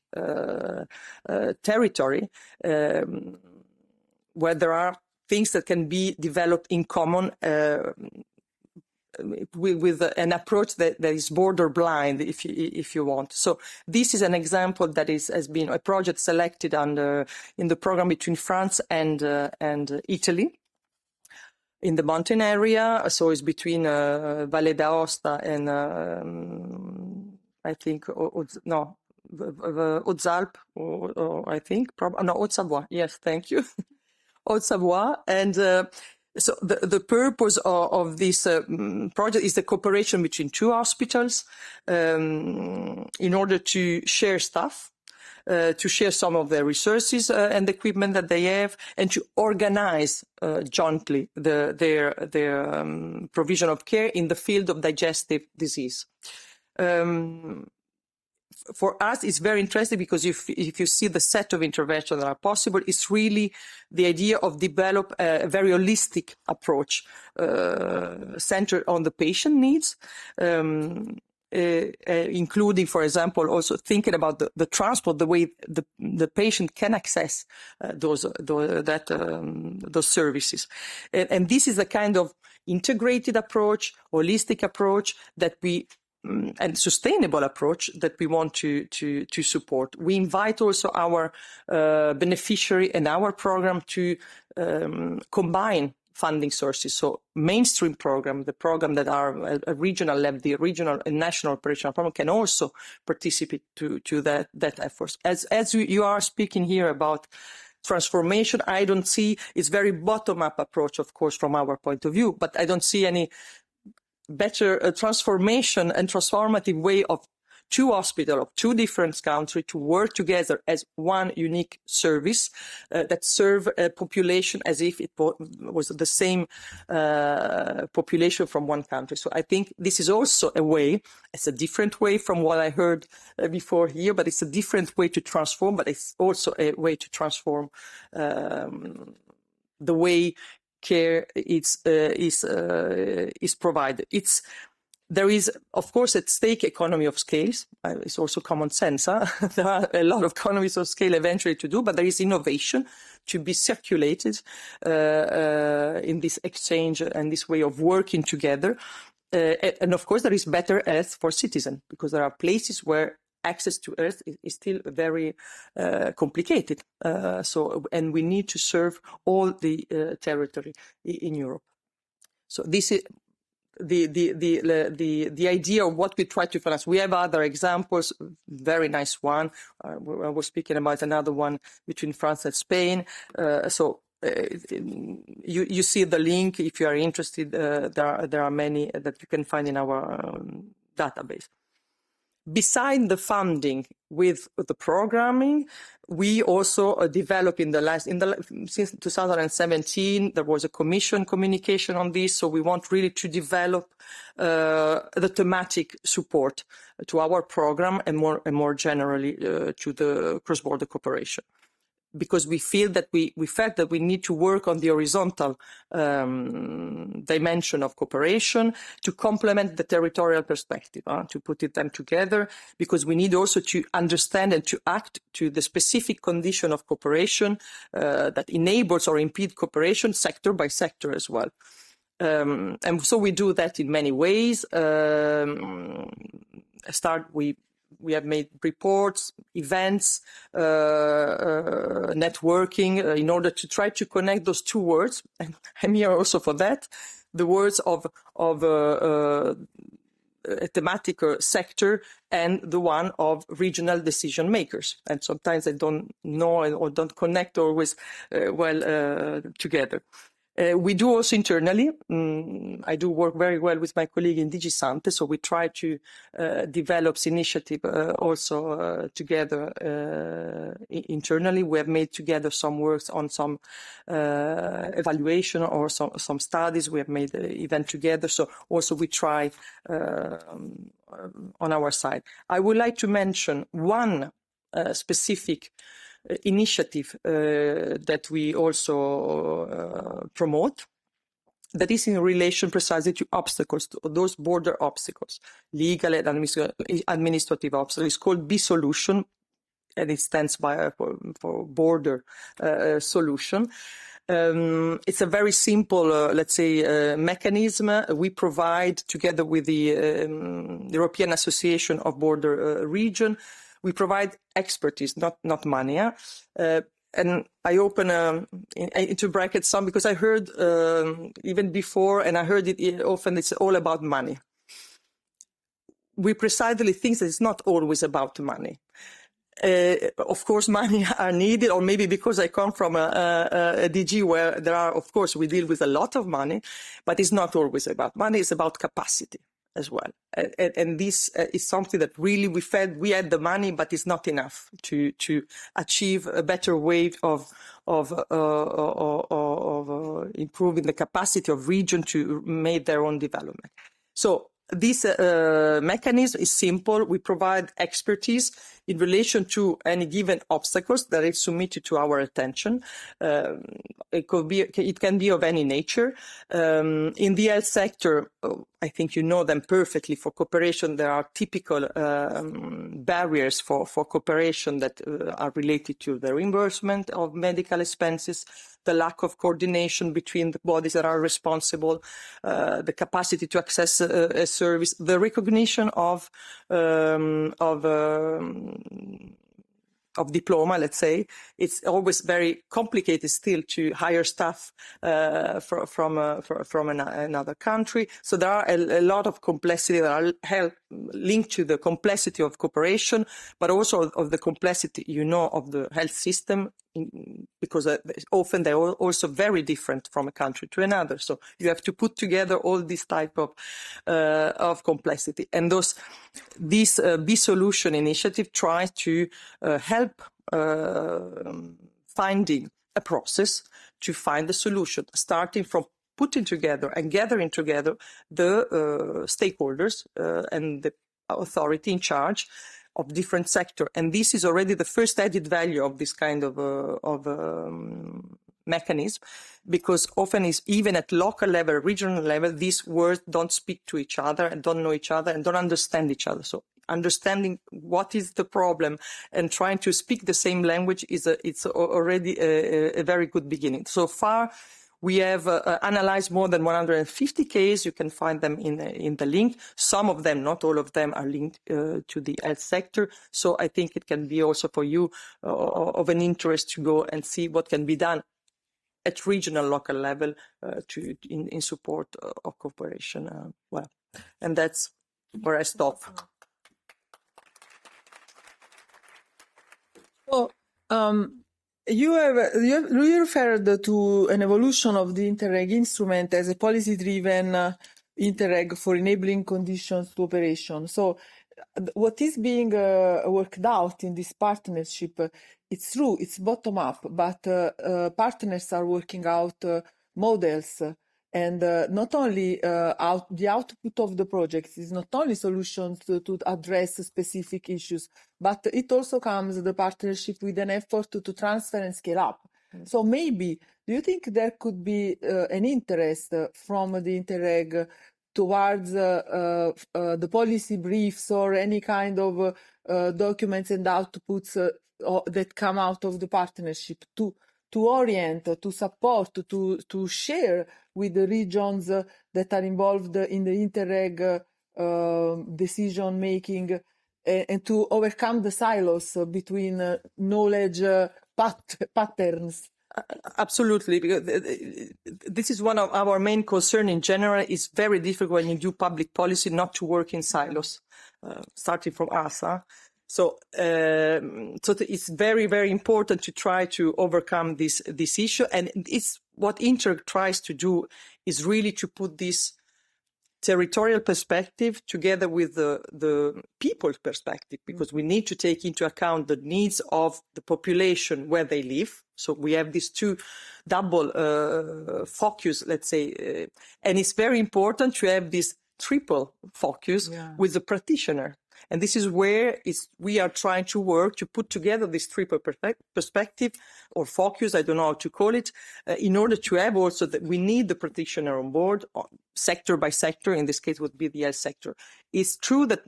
territory where there are things that can be developed in common with an approach that is border blind, if you want. So this is an example that has been a project selected in the program between France and Italy, in the mountain area. So it's between Valle d'Aosta and I think Haute-Alpes, or I think Haute-Savoie. Yes, thank you. Haute-Savoie. And so the purpose of this project is the cooperation between two hospitals in order to share stuff, to share some of their resources and equipment that they have, and to organize jointly their provision of care in the field of digestive disease. for us, it's very interesting because if you see the set of interventions that are possible, it's really the idea of develop a very holistic approach centered on the patient needs, including, for example, also thinking about the transport, the way the patient can access those services. And this is a kind of integrated approach, holistic approach that we and sustainable approach that we want to support. We invite also our beneficiary and our program to combine funding sources. So mainstream program, the program that are a regional level, the regional and national operational program can also participate to that effort. As you are speaking here about transformation, I don't see, it's very bottom-up approach, of course, from our point of view, but I don't see any better transformation and transformative way of two hospitals of two different countries to work together as one unique service that serve a population as if it was the same population from one country. So I think this is also a way, it's a different way from what I heard before here, but it's a different way to transform, but it's also a way to transform the way care is provided. There is, of course, at stake economy of scales. It's also common sense. Huh? There are a lot of economies of scale eventually to do, but there is innovation to be circulated in this exchange and this way of working together. And of course, there is better health for citizens, because there are places where access to earth is still very complicated. And we need to serve all the territory in Europe. So this is the idea of what we try to finance. We have other examples, very nice one. I was speaking about another one between France and Spain. You see the link if you are interested. There are many that you can find in our database. Beside the funding with the programming, we also develop since 2017, there was a commission communication on this. So we want really to develop the thematic support to our program and more generally to the cross-border cooperation. Because we feel that we felt that we need to work on the horizontal dimension of cooperation to complement the territorial perspective, to put them together, because we need also to understand and to act to the specific condition of cooperation that enables or impedes cooperation sector by sector as well. And so we do that in many ways. We have made reports, events, networking in order to try to connect those two words. And I'm here also for that, the words of a thematic sector and the one of regional decision makers. And sometimes I don't know or don't connect always well together. We do also internally. I do work very well with my colleague in DG Sante, so we try to develop initiative also together internally. We have made together some works on some evaluation or some studies. We have made an event together, so also we try on our side. I would like to mention one specific initiative that we also promote, that is in relation precisely to obstacles, to those border obstacles, legal and administrative obstacles. It's called B-Solution, and it stands for border solution. It's a very simple, let's say, mechanism. We provide, together with the European Association of Border Region, we provide expertise, not money. And I open into brackets some, because I heard even before, and I heard it often, it's all about money. We precisely think that it's not always about money. Of course, money are needed, or maybe because I come from a DG where there are, of course, we deal with a lot of money, but it's not always about money, it's about capacity as well. And this is something that really we felt we had the money, but it's not enough to achieve a better way of improving the capacity of region to make their own development. So this mechanism is simple. We provide expertise in relation to any given obstacles that is submitted to our attention. It can be of any nature. In the health sector, I think you know them perfectly. For cooperation, there are typical barriers for cooperation that are related to the reimbursement of medical expenses, the lack of coordination between the bodies that are responsible, the capacity to access a service, the recognition of diploma, let's say. It's always very complicated still to hire staff from another country. So there are a lot of complexity that are linked to the complexity of cooperation, but also of the complexity, of the health system, because often they're also very different from a country to another. So you have to put together all this type of complexity. And this B-Solution initiative tries to help finding a process to find the solution, starting from putting together and gathering together the stakeholders and the authority in charge of different sector. And this is already the first added value of this kind of mechanism, because often is even at local level, regional level, these words don't speak to each other and don't know each other and don't understand each other. So understanding what is the problem and trying to speak the same language it's already a very good beginning. So far, we have analyzed more than 150 cases. You can find them in the link. Some of them, not all of them, are linked to the health sector. So I think it can be also for you of an interest to go and see what can be done at regional, local level in support of cooperation. And that's where I stop. So, you referred to an evolution of the Interreg instrument as a policy-driven Interreg for enabling conditions to operation. So, what is being worked out in this partnership, it's true, it's bottom-up, but partners are working out models. And not only the output of the projects is not only solutions to address specific issues, but it also comes, the partnership, with an effort to transfer and scale up. So maybe, do you think there could be an interest from the Interreg towards the policy briefs or any kind of documents and outputs that come out of the partnership to orient, to support, to share with the regions that are involved in the Interreg decision making, and to overcome the silos between knowledge patterns? Absolutely, because this is one of our main concerns in general. It's very difficult when you do public policy not to work in silos, starting from us. So it's very, very important to try to overcome this issue. And it's what Interreg tries to do is really to put this territorial perspective together with the people's perspective, because we need to take into account the needs of the population where they live. So we have these two double focus, let's say, and it's very important to have this triple focus with the practitioner. And this is where we are trying to work to put together this triple perspective or focus, I don't know how to call it, in order to have also that we need the practitioner on board, sector by sector. In this case, would be the health sector. It's true that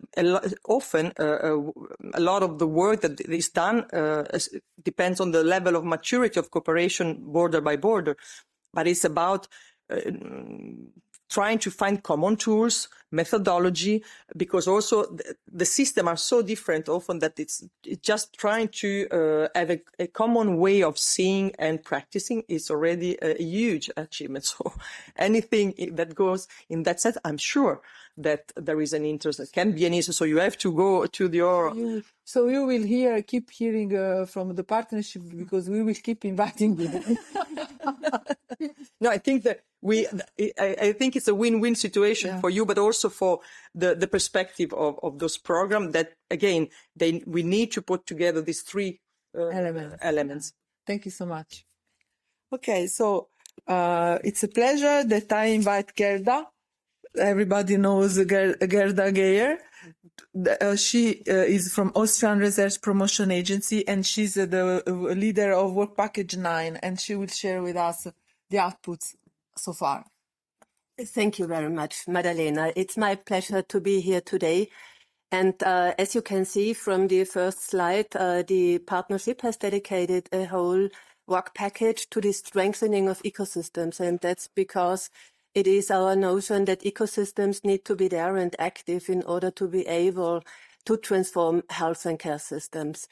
often a lot of the work that is done depends on the level of maturity of cooperation border by border, but it's about trying to find common tools, methodology, because also the system are so different often that it's just trying to have a common way of seeing and practicing is already a huge achievement. So anything that goes in that set, I'm sure that there is an interest, that can be an interest. So you have to go to your... So you will keep hearing from the partnership, because we will keep inviting you. No, I think that I think it's a win-win situation for you, but also for the perspective of those programs that, again, we need to put together these three elements. Thank you so much. Okay, so it's a pleasure that I invite Gerda everybody knows Gerda Geyer. She is from Austrian Research Promotion Agency, and she's the leader of Work Package 9, and she will share with us the outputs so far. Thank you very much, Madalena. It's my pleasure to be here today. And as you can see from the first slide, the partnership has dedicated a whole work package to the strengthening of ecosystems. And that's because it is our notion that ecosystems need to be there and active in order to be able to transform health and care systems.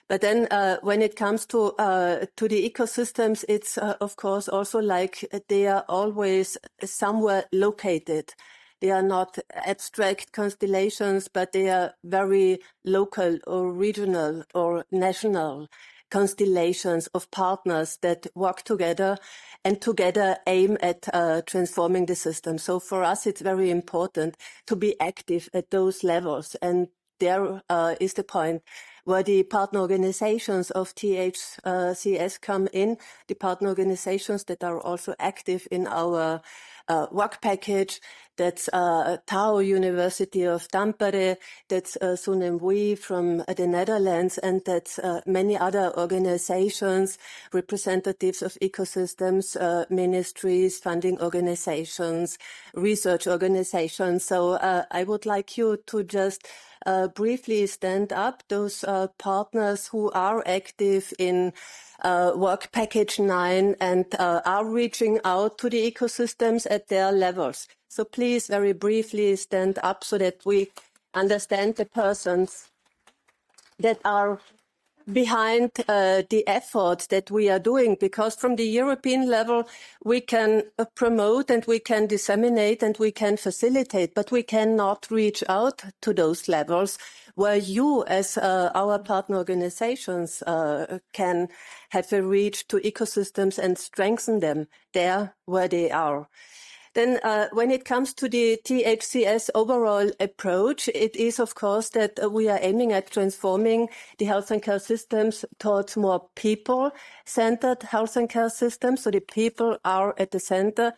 But then when it comes to the ecosystems, it's of course also like they are always somewhere located. They are not abstract constellations, but they are very local or regional or national constellations of partners that work together and together aim at transforming the system. So for us, it's very important to be active at those levels. And there is the point where the partner organizations of THCS come in, the partner organizations that are also active in our work package. That's Tao University of Tampere, that's Sunem Wee from the Netherlands, and that's many other organizations, representatives of ecosystems, ministries, funding organizations, research organizations. So I would like you to just briefly stand up, those partners who are active in Work Package 9 and are reaching out to the ecosystems at their levels. So please very briefly stand up so that we understand the persons that are behind the effort that we are doing, because from the European level we can promote and we can disseminate and we can facilitate, but we cannot reach out to those levels where you as our partner organizations can have a reach to ecosystems and strengthen them there where they are. Then when it comes to the THCS overall approach, it is, of course, that we are aiming at transforming the health and care systems towards more people-centered health and care systems. So the people are at the center.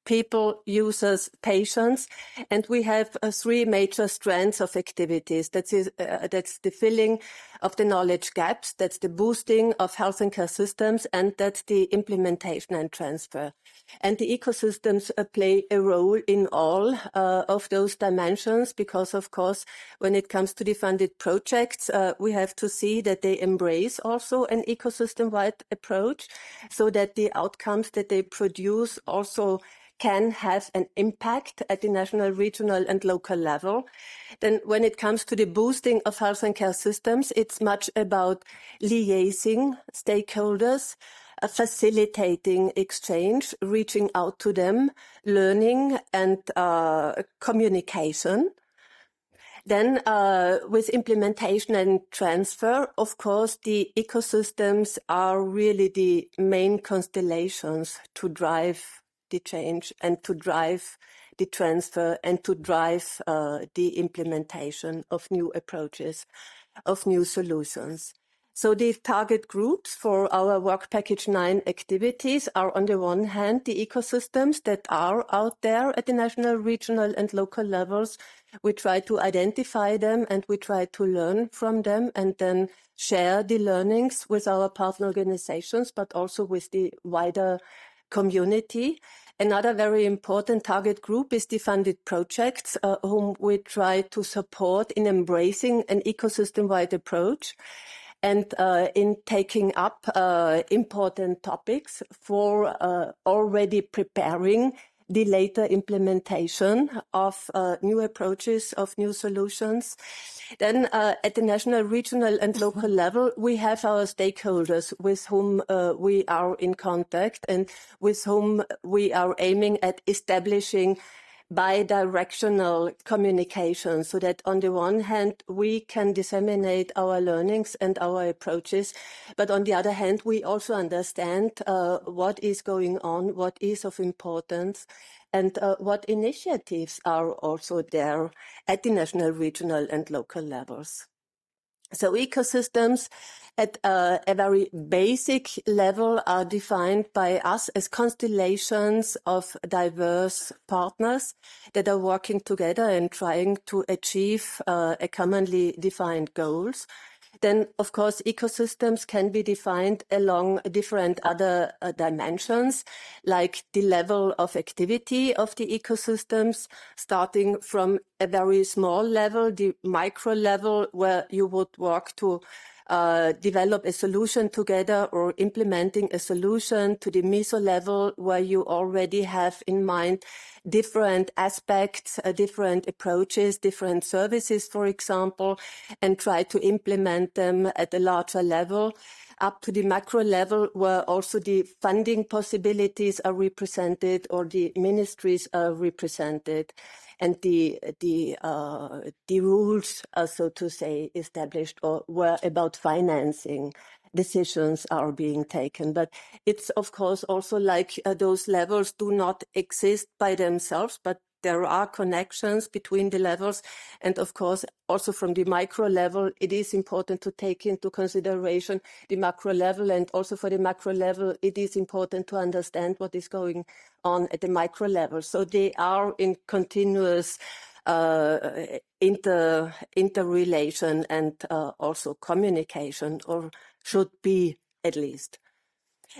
People, users, patients, and we have three major strands of activities. That's the filling of the knowledge gaps, that's the boosting of health and care systems, and that's the implementation and transfer. And the ecosystems play a role in all of those dimensions because, of course, when it comes to the funded projects, we have to see that they embrace also an ecosystem-wide approach so that the outcomes that they produce also can have an impact at the national, regional and local level. Then when it comes to the boosting of health and care systems, it's much about liaising stakeholders, facilitating exchange, reaching out to them, learning and communication. Then with implementation and transfer, of course, the ecosystems are really the main constellations to drive the change and to drive the transfer and to drive the implementation of new approaches, of new solutions. So the target groups for our Work Package 9 activities are, on the one hand, the ecosystems that are out there at the national, regional and local levels. We try to identify them and we try to learn from them and then share the learnings with our partner organizations, but also with the wider community. Another very important target group is the funded projects, whom we try to support in embracing an ecosystem-wide approach and in taking up important topics for already preparing the later implementation of new approaches, of new solutions. Then at the national, regional and local level, we have our stakeholders with whom we are in contact and with whom we are aiming at establishing bi-directional communication so that on the one hand, we can disseminate our learnings and our approaches, but on the other hand, we also understand what is going on, what is of importance, and what initiatives are also there at the national, regional and local levels. So ecosystems at a very basic level are defined by us as constellations of diverse partners that are working together and trying to achieve a commonly defined goals. Then, of course, ecosystems can be defined along different other dimensions, like the level of activity of the ecosystems, starting from a very small level, the micro level, where you would work to develop a solution together or implementing a solution, to the meso level, where you already have in mind different aspects, different approaches, different services, for example, and try to implement them at a larger level, up to the macro level, where also the funding possibilities are represented or the ministries are represented, and the rules are, so to say, established, or where about financing decisions are being taken. But it's, of course, also like those levels do not exist by themselves, but there are connections between the levels. And of course, also from the micro level, it is important to take into consideration the macro level. And also for the macro level, it is important to understand what is going on at the micro level. So they are in continuous interrelation and also communication, or should be at least.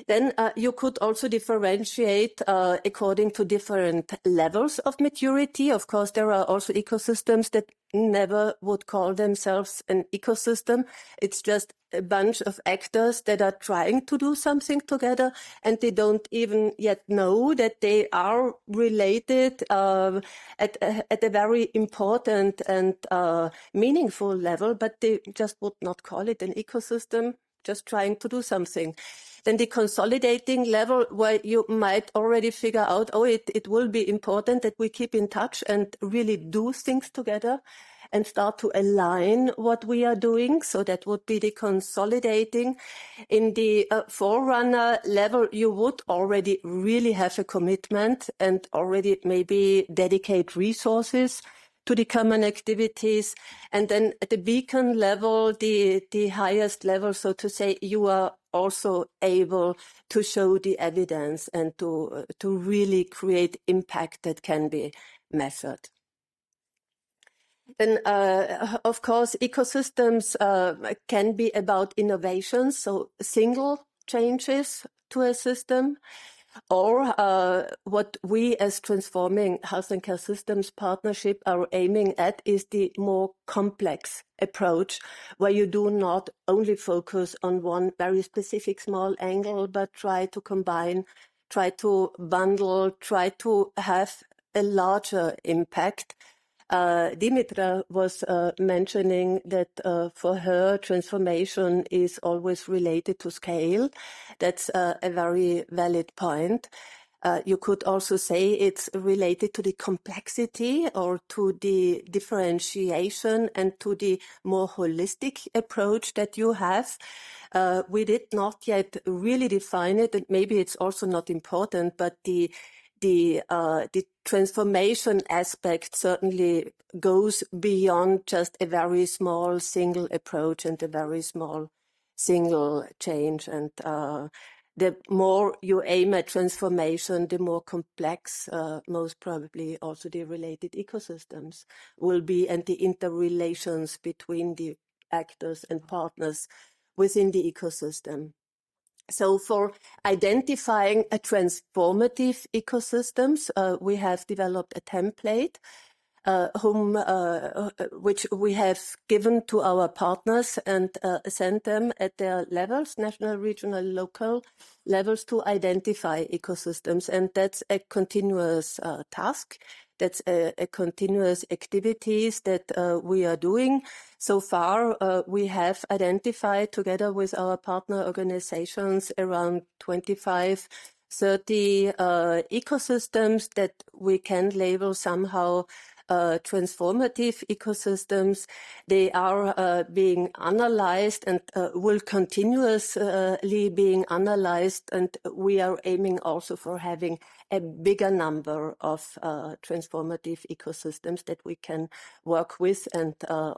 Then you could also differentiate according to different levels of maturity. Of course, there are also ecosystems that never would call themselves an ecosystem. It's just a bunch of actors that are trying to do something together, and they don't even yet know that they are related at a very important and meaningful level, but they just would not call it an ecosystem, just trying to do something. Then the consolidating level, where you might already figure out, oh, it will be important that we keep in touch and really do things together and start to align what we are doing. So that would be the consolidating. In the forerunner level, you would already really have a commitment and already maybe dedicate resources to the common activities. And then at the beacon level, the highest level, so to say, you are also able to show the evidence and to really create impact that can be measured. Then, of course, ecosystems can be about innovations, so single changes to a system, or what we as Transforming Health and Care Systems Partnership are aiming at is the more complex approach, where you do not only focus on one very specific small angle, but try to combine, try to bundle, try to have a larger impact. Dimitra was mentioning that for her, transformation is always related to scale. That's a very valid point. You could also say it's related to the complexity, or to the differentiation, and to the more holistic approach that you have. We did not yet really define it, and maybe it's also not important, but the transformation aspect certainly goes beyond just a very small single approach and a very small single change. And the more you aim at transformation, the more complex, most probably also the related ecosystems will be, and the interrelations between the actors and partners within the ecosystem. So for identifying a transformative ecosystems, we have developed a template which we have given to our partners and sent them at their levels, national, regional, local levels, to identify ecosystems. And that's a continuous task. That's a continuous activities that we are doing. So far, we have identified, together with our partner organizations, around 25, 30 ecosystems that we can label somehow transformative ecosystems. They are being analyzed and will continuously being analyzed, and we are aiming also for having a bigger number of transformative ecosystems that we can work with and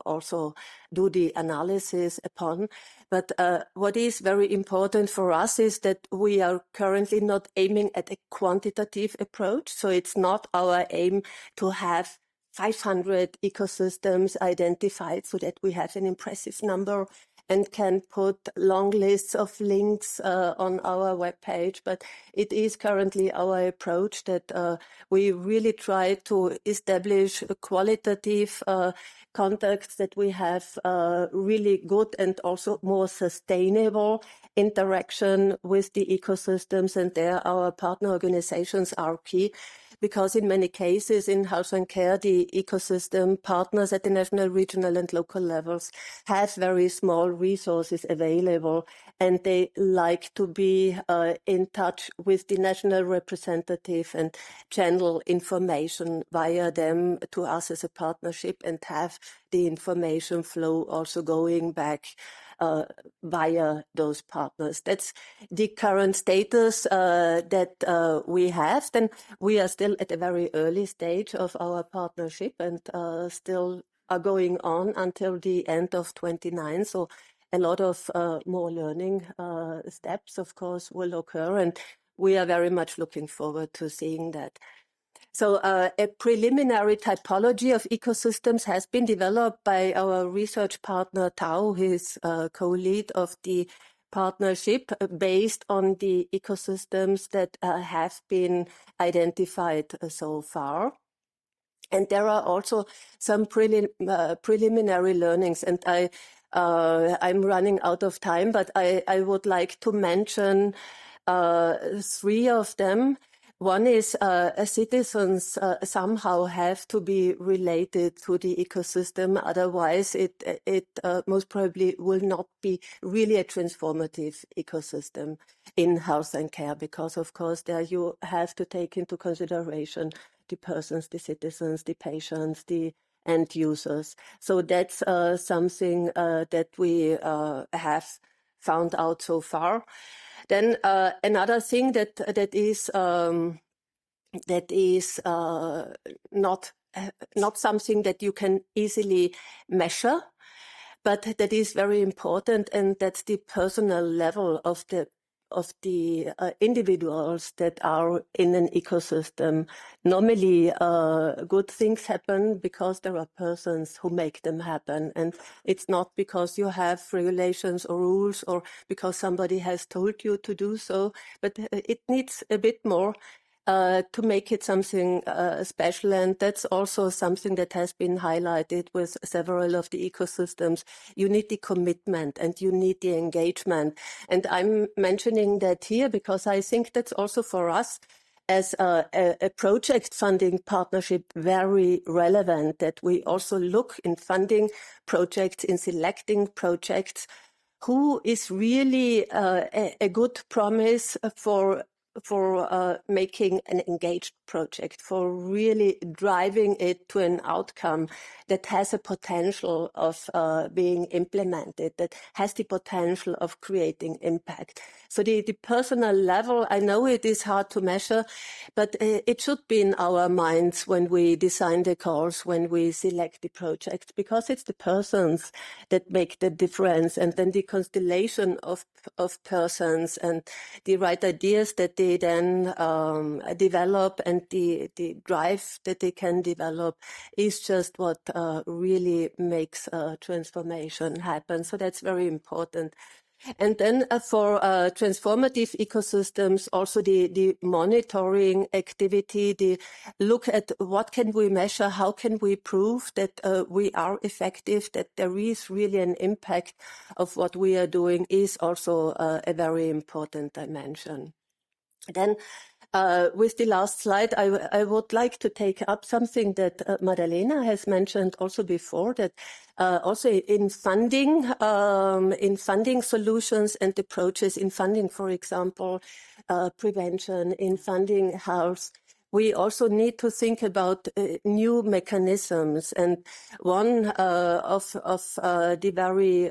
also do the analysis upon. But what is very important for us is that we are currently not aiming at a quantitative approach. So it's not our aim to have 500 ecosystems identified so that we have an impressive number and can put long lists of links on our webpage. But it is currently our approach that we really try to establish a qualitative contacts, that we have really good and also more sustainable interaction with the ecosystems, and there our partner organizations are key. Because in many cases in health and care, the ecosystem partners at the national, regional and local levels have very small resources available, and they like to be in touch with the national representative and channel information via them to us as a partnership, and have the information flow also going back via those partners. That's the current status that we have. Then we are still at a very early stage of our partnership and still are going on until the end of 29. So a lot of more learning steps, of course, will occur, and we are very much looking forward to seeing that. So a preliminary typology of ecosystems has been developed by our research partner Tao, who is co-lead of the partnership, based on the ecosystems that have been identified so far. And there are also some preliminary learnings, and I'm running out of time, but I would like to mention 3 of them. One is citizens somehow have to be related to the ecosystem, otherwise it most probably will not be really a transformative ecosystem in health and care, because of course there you have to take into consideration the persons, the citizens, the patients, the end users. So that's something that we have found out so far. Then another thing that is not something that you can easily measure, but that is very important, and that's the personal level of the individuals that are in an ecosystem. Normally, good things happen because there are persons who make them happen, and it's not because you have regulations or rules or because somebody has told you to do so, but it needs a bit more to make it something special. And that's also something that has been highlighted with several of the ecosystems. You need the commitment and you need the engagement. And I'm mentioning that here because I think that's also for us as a project funding partnership very relevant, that we also look in funding projects, in selecting projects, who is really a good promise for making an engaged project, for really driving it to an outcome that has a potential of being implemented, that has the potential of creating impact. So the personal level, I know it is hard to measure, but it should be in our minds when we design the calls, when we select the projects, because it's the persons that make the difference, and then the constellation of persons and the right ideas that they then develop, and the drive that they can develop is just what really makes transformation happen. So that's very important. And then for transformative ecosystems, also the monitoring activity, the look at what can we measure, how can we prove that we are effective, that there is really an impact of what we are doing, is also a very important dimension. Then with the last slide, I would like to take up something that Madalena has mentioned also before, that also in funding solutions and approaches, in funding, for example, prevention, in funding health, we also need to think about new mechanisms. And one of the very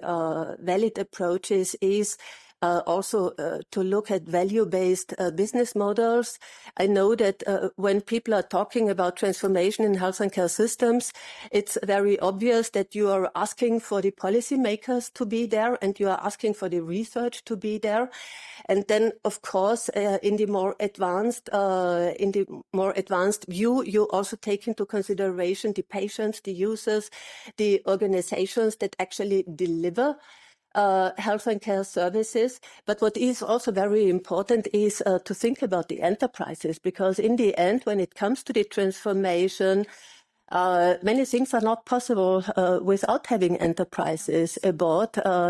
valid approaches is also to look at value-based business models. I know that when people are talking about transformation in health and care systems, it's very obvious that you are asking for the policymakers to be there and you are asking for the research to be there. And then, of course, in the more advanced view, you also take into consideration the patients, the users, the organizations that actually deliver health and care services. But what is also very important is to think about the enterprises, because in the end, when it comes to the transformation, many things are not possible without having enterprises aboard.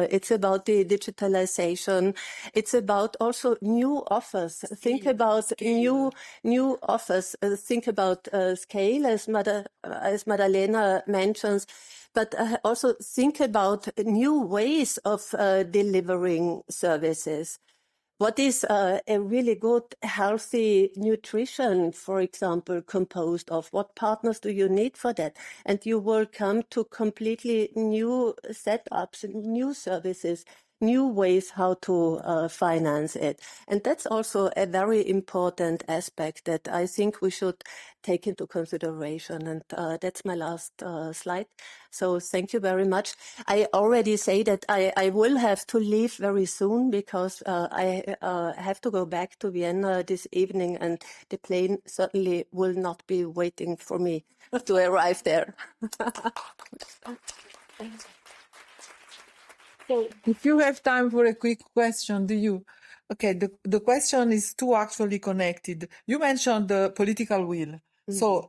It's about the digitalization. It's about also new offers. Think about new offers. Think about scale, as Madalena mentions. But also think about new ways of delivering services. What is a really good, healthy nutrition, for example, composed of? What partners do you need for that? And you will come to completely new setups, new services, new ways how to finance it. And that's also a very important aspect that I think we should take into consideration. And that's my last slide. So thank you very much. I already say that I will have to leave very soon because I have to go back to Vienna this evening, and the plane certainly will not be waiting for me to arrive there. If you have time for a quick question, do you? Okay, the question is two actually connected. You mentioned the political will,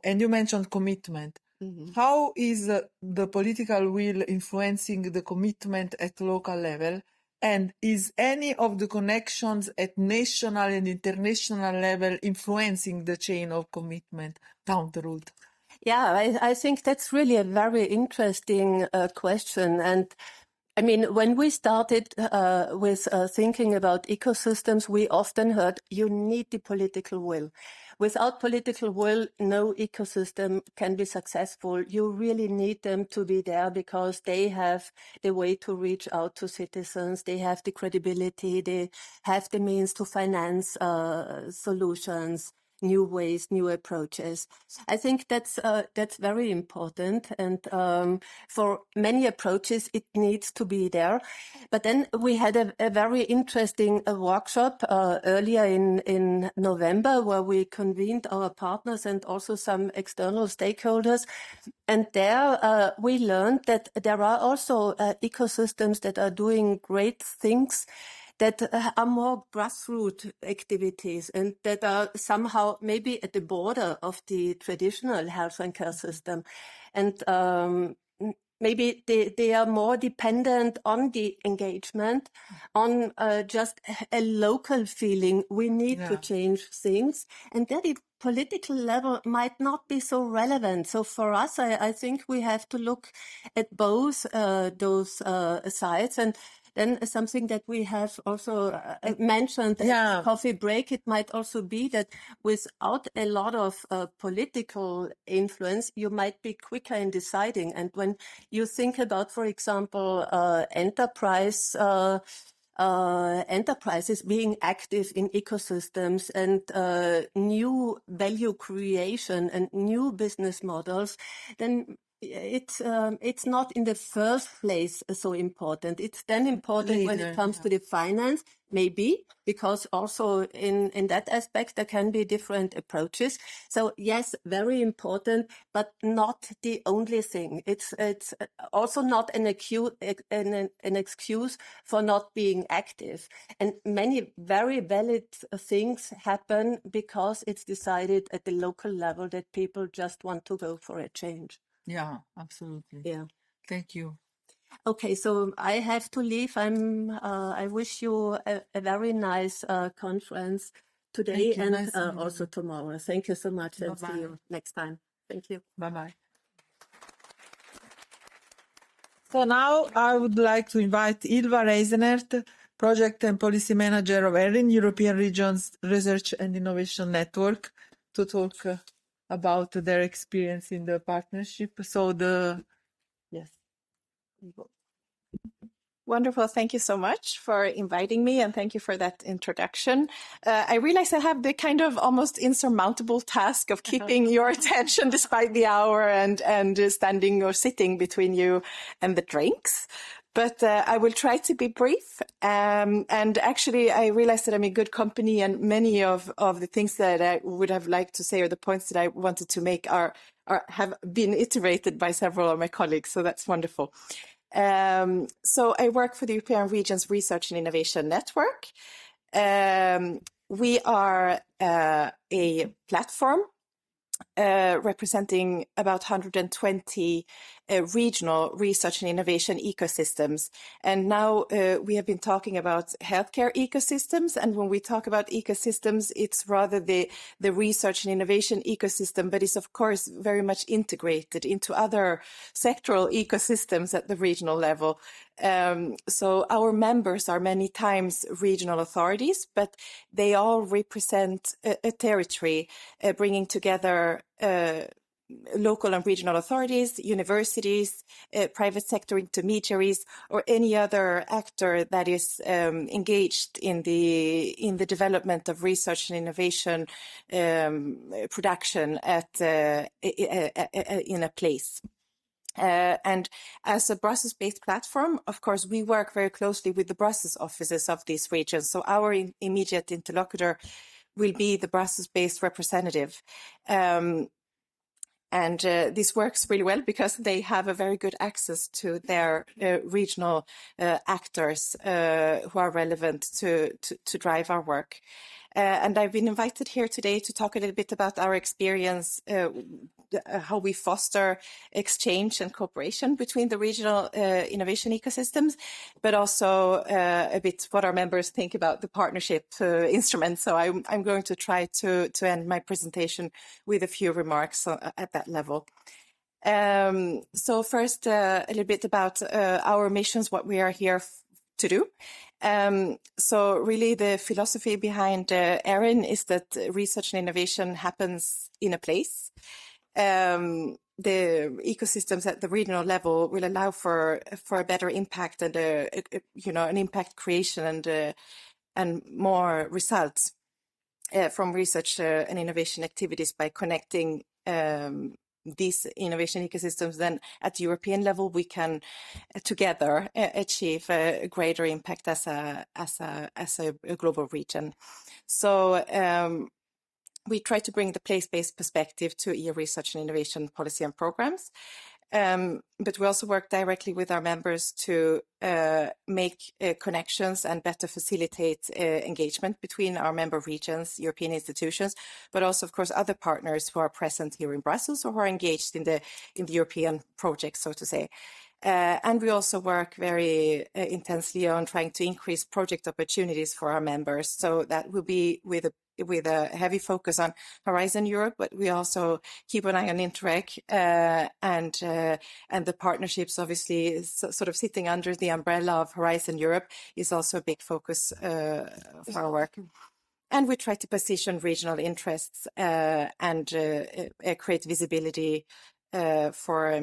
and you mentioned commitment. How is the political will influencing the commitment at local level? And is any of the connections at national and international level influencing the chain of commitment down the road? Yeah, I think that's really a very interesting question. And I mean, when we started with thinking about ecosystems, we often heard you need the political will. Without political will, no ecosystem can be successful. You really need them to be there because they have the way to reach out to citizens. They have the credibility. They have the means to finance solutions, new ways, new approaches. I think that's very important. And for many approaches, it needs to be there. But then we had a very interesting workshop earlier in November where we convened our partners and also some external stakeholders. And there we learned that there are also ecosystems that are doing great things that are more grassroots activities and that are somehow maybe at the border of the traditional health and care system. And maybe they are more dependent on the engagement, on just a local feeling. We need to change things. And that the political level might not be so relevant. So for us, I think we have to look at both those sides. And then something that we have also mentioned at the coffee break, it might also be that without a lot of political influence, you might be quicker in deciding. And when you think about, for example, enterprises being active in ecosystems and new value creation and new business models, then it's not in the first place so important. It's then important when it comes to the finance, maybe, because also in that aspect there can be different approaches. So yes, very important, but not the only thing. It's also not an excuse for not being active. And many very valid things happen because it's decided at the local level that people just want to go for a change. Yeah, absolutely. Yeah. Thank you. Okay, so I have to leave. I wish you a very nice conference today and also tomorrow. Thank you so much, and see you next time. Thank you. Bye-bye. So now I would like to invite Ylva Reisenert, Project and Policy Manager of ERIN, European Regions Research and Innovation Network, to talk about their experience in the partnership. So yes. Wonderful. Thank you so much for inviting me, and thank you for that introduction. I realize I have the kind of almost insurmountable task of keeping your attention despite the hour and standing or sitting between you and the drinks. But I will try to be brief. And actually, I realized that I'm in good company, and many of the things that I would have liked to say or the points that I wanted to make have been iterated by several of my colleagues. So that's wonderful. So I work for the European Regions Research and Innovation Network. We are a platform representing about 120 regional research and innovation ecosystems. And now we have been talking about healthcare ecosystems. And when we talk about ecosystems, it's rather the research and innovation ecosystem, but it's of course very much integrated into other sectoral ecosystems at the regional level. So our members are many times regional authorities, but they all represent a territory, bringing together local and regional authorities, universities, private sector intermediaries, or any other actor that is engaged in the development of research and innovation production in a place. And as a Brussels-based platform, of course, we work very closely with the Brussels offices of these regions. So our immediate interlocutor will be the Brussels-based representative. And this works really well because they have a very good access to their regional actors who are relevant to drive our work. And I've been invited here today to talk a little bit about our experience, how we foster exchange and cooperation between the regional innovation ecosystems, but also a bit what our members think about the partnership instrument. So I'm going to try to end my presentation with a few remarks at that level. So first, a little bit about our missions, what we are here to do. So really the philosophy behind ERIN is that research and innovation happens in a place. The ecosystems at the regional level will allow for a better impact and an impact creation and more results from research and innovation activities by connecting these innovation ecosystems. Then at the European level, we can together achieve a greater impact as a global region. So we try to bring the place-based perspective to EU research and innovation policy and programs. But we also work directly with our members to make connections and better facilitate engagement between our member regions, European institutions, but also, of course, other partners who are present here in Brussels or who are engaged in the European project, so to say. And we also work very intensely on trying to increase project opportunities for our members. So that will be with a heavy focus on Horizon Europe, but we also keep an eye on Interreg and the partnerships. Obviously, sort of sitting under the umbrella of Horizon Europe is also a big focus for our work. And we try to position regional interests and create visibility for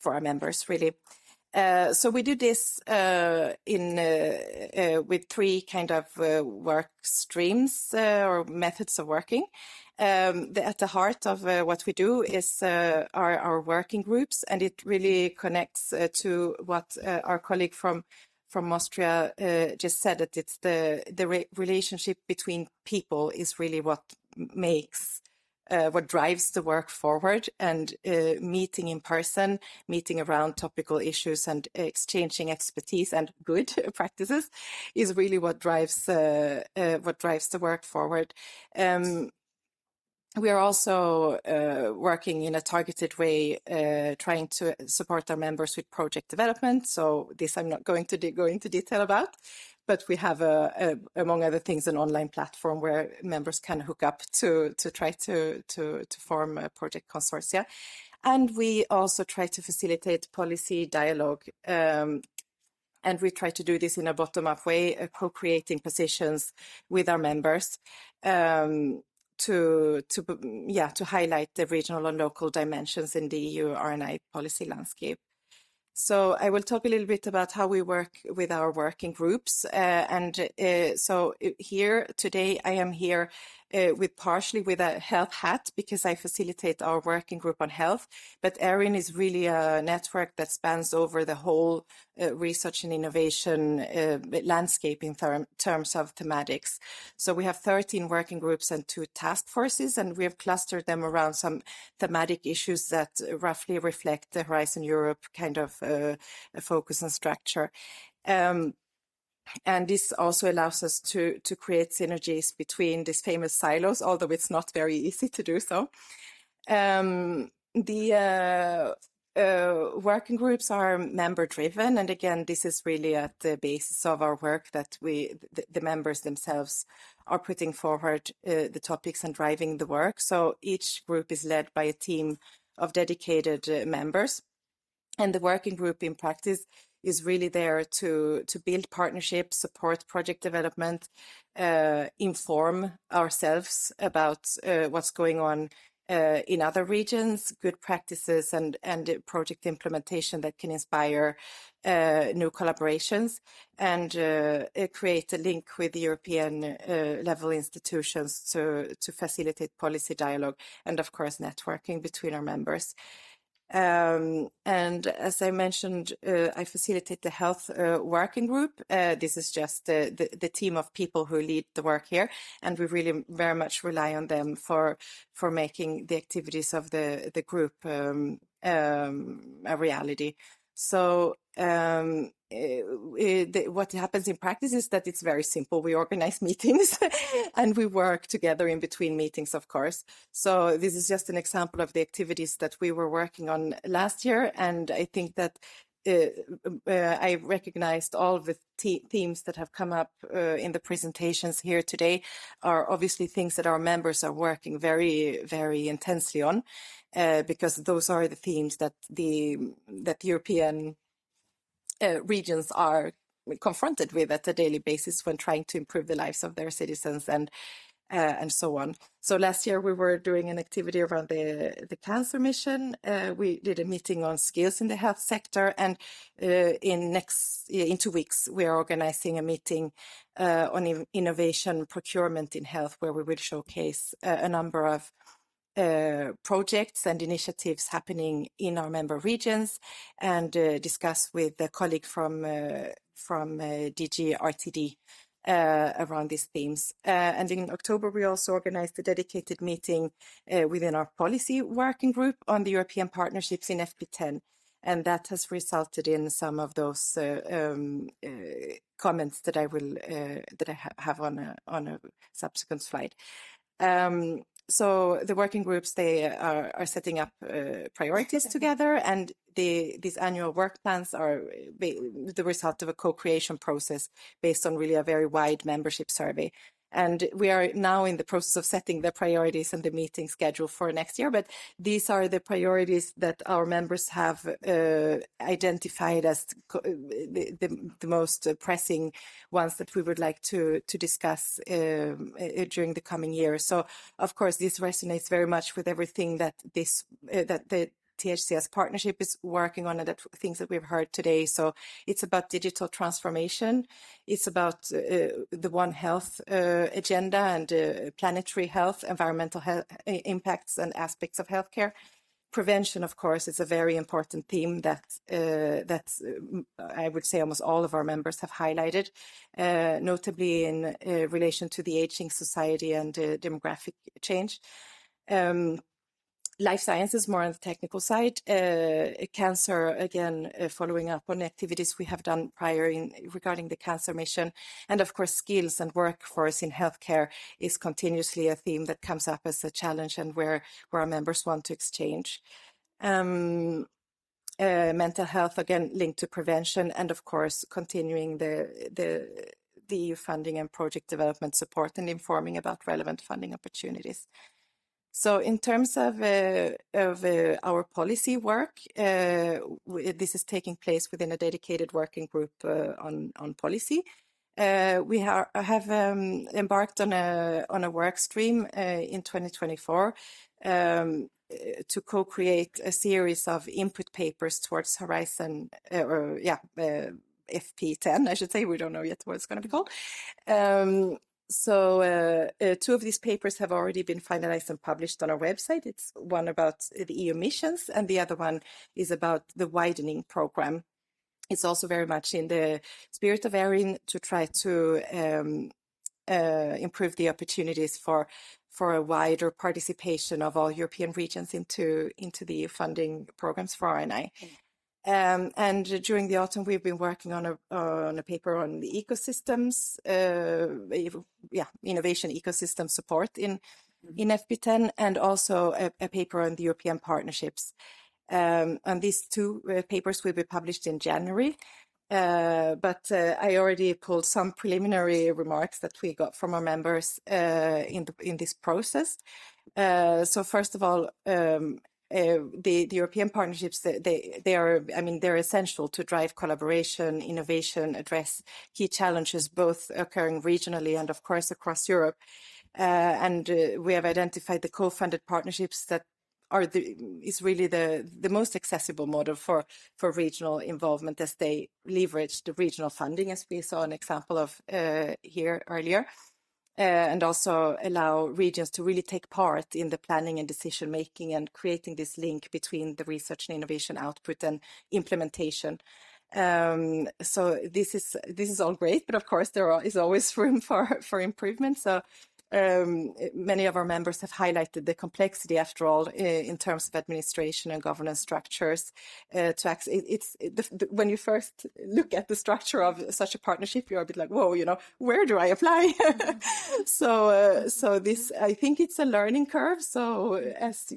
our members, really. So we do this with three kind of work streams or methods of working. At the heart of what we do is our working groups, and it really connects to what our colleague from Austria just said, that it's the relationship between people is really what makes what drives the work forward, and meeting in person, meeting around topical issues and exchanging expertise and good practices is really what drives the work forward. We are also working in a targeted way, trying to support our members with project development. So this I'm not going to go into detail about, but we have, among other things, an online platform where members can hook up to try to form a project consortia. And we also try to facilitate policy dialogue. And we try to do this in a bottom-up way, co-creating positions with our members. to highlight the regional and local dimensions in the EU RNI policy landscape. So I will talk a little bit about how we work with our working groups. So here today, I am here partially with a health hat because I facilitate our working group on health. But ERIN is really a network that spans over the whole research and innovation landscape in terms of thematics. So we have 13 working groups and 2 task forces, and we have clustered them around some thematic issues that roughly reflect the Horizon Europe kind of focus and structure. And this also allows us to create synergies between these famous silos, although it's not very easy to do so. Working groups are member driven, and again, this is really at the basis of our work that the members themselves are putting forward the topics and driving the work. So each group is led by a team of dedicated members, and the working group in practice is really there to build partnerships, support project development, inform ourselves about what's going on in other regions, good practices and project implementation that can inspire new collaborations, and create a link with the European level institutions to facilitate policy dialogue and, of course, networking between our members. And as I mentioned, I facilitate the health working group. This is just the team of people who lead the work here, and we really very much rely on them for making the activities of the group a reality. So what happens in practice is that it's very simple. We organize meetings and we work together in between meetings, of course. So this is just an example of the activities that we were working on last year. And I think that I recognized all of the themes that have come up in the presentations here today are obviously things that our members are working very, very intensely on, because those are the themes that the European regions are confronted with at a daily basis when trying to improve the lives of their citizens and so on. So last year we were doing an activity around the cancer mission. We did a meeting on skills in the health sector, and in 2 weeks we are organizing a meeting on innovation procurement in health, where we will showcase a number of projects and initiatives happening in our member regions, and discuss with a colleague from DG RTD around these themes. And in October, we also organized a dedicated meeting within our policy working group on the European partnerships in FP10. And that has resulted in some of those comments that I will have on a subsequent slide. So the working groups, they are setting up priorities together, and these annual work plans are the result of a co-creation process based on really a very wide membership survey. And we are now in the process of setting the priorities and the meeting schedule for next year. But these are the priorities that our members have identified as the most pressing ones that we would like to discuss during the coming year. So, of course, this resonates very much with everything that the THCS Partnership is working on, and that things that we've heard today. So it's about digital transformation. It's about the One Health agenda and planetary health, environmental health impacts and aspects of healthcare. Prevention, of course, is a very important theme that I would say almost all of our members have highlighted, notably in relation to the aging society and demographic change. Life sciences, more on the technical side. Cancer, again, following up on activities we have done prior regarding the cancer mission. And of course, skills and workforce in healthcare is continuously a theme that comes up as a challenge, and where our members want to exchange. Mental health, again, linked to prevention, and of course, continuing the EU funding and project development support, and informing about relevant funding opportunities. So in terms of our policy work, this is taking place within a dedicated working group on policy. We have embarked on a work stream in 2024 to co-create a series of input papers towards Horizon, FP10, I should say. We don't know yet what it's going to be called. So two of these papers have already been finalized and published on our website. It's one about the EU missions, and the other one is about the widening program. It's also very much in the spirit of ERIN to try to improve the opportunities for a wider participation of all European regions into the EU funding programs for RNI. And during the autumn, we've been working on a paper on the ecosystems, innovation ecosystem support in FP10, and also a paper on the European partnerships. And these two papers will be published in January. But I already pulled some preliminary remarks that we got from our members in this process. So first of all, the European partnerships, they're essential to drive collaboration, innovation, address key challenges, both occurring regionally and of course across Europe. And we have identified the co-funded partnerships that is really the most accessible model for regional involvement, as they leverage the regional funding, as we saw an example of here earlier. And also allow regions to really take part in the planning and decision making and creating this link between the research and innovation output and implementation. So this is all great, but of course there is always room for improvement. So many of our members have highlighted the complexity, after all, in terms of administration and governance structures. When you first look at the structure of such a partnership, you're a bit like, whoa, where do I apply? So this, I think it's a learning curve. So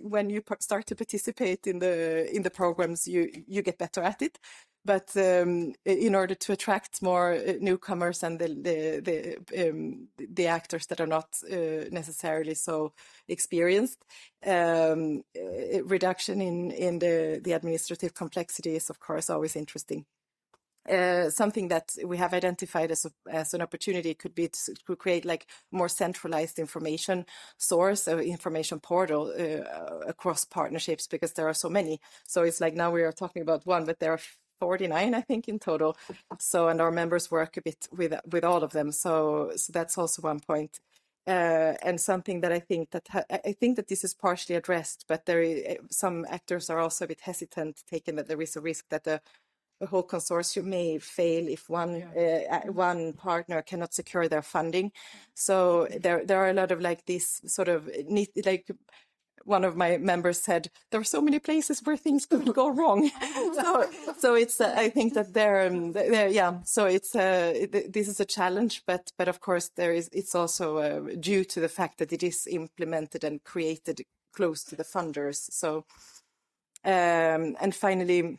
when you start to participate in the programs, you get better at it. But in order to attract more newcomers and the actors that are not necessarily so experienced, reduction in the administrative complexity is, of course, always interesting. Something that we have identified as an opportunity could be to create like more centralized information source or information portal across partnerships, because there are so many. So it's like now we are talking about one, but there are 49, I think, in total. So, and our members work a bit with all of them. So that's also one point. And something that I think that this is partially addressed, but some actors are also a bit hesitant, taking that there is a risk that the whole consortium may fail if one partner cannot secure their funding. So there are a lot of like this sort of one of my members said, there are so many places where things could go wrong. so it's, I think that so it's, this is a challenge, but of course it's also due to the fact that it is implemented and created close to the funders. So, and finally,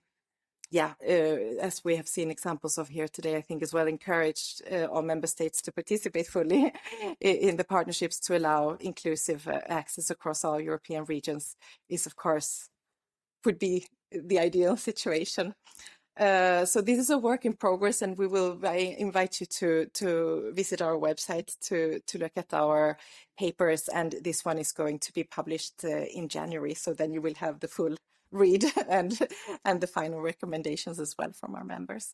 as we have seen examples of here today, I think as well encouraged all member states to participate fully in the partnerships to allow inclusive access across all European regions is, of course, would be the ideal situation. So this is a work in progress, and I invite you to visit our website to look at our papers, and this one is going to be published in January, so then you will have the full read and the final recommendations as well from our members.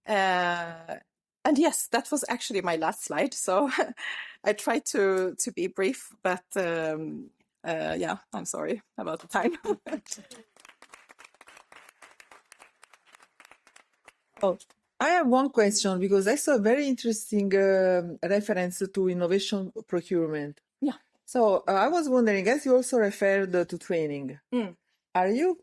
And yes, that was actually my last slide. So I tried to be brief, but I'm sorry about the time. Oh, I have one question, because I saw a very interesting reference to innovation procurement. Yeah. So I was wondering, as you also referred to training, are you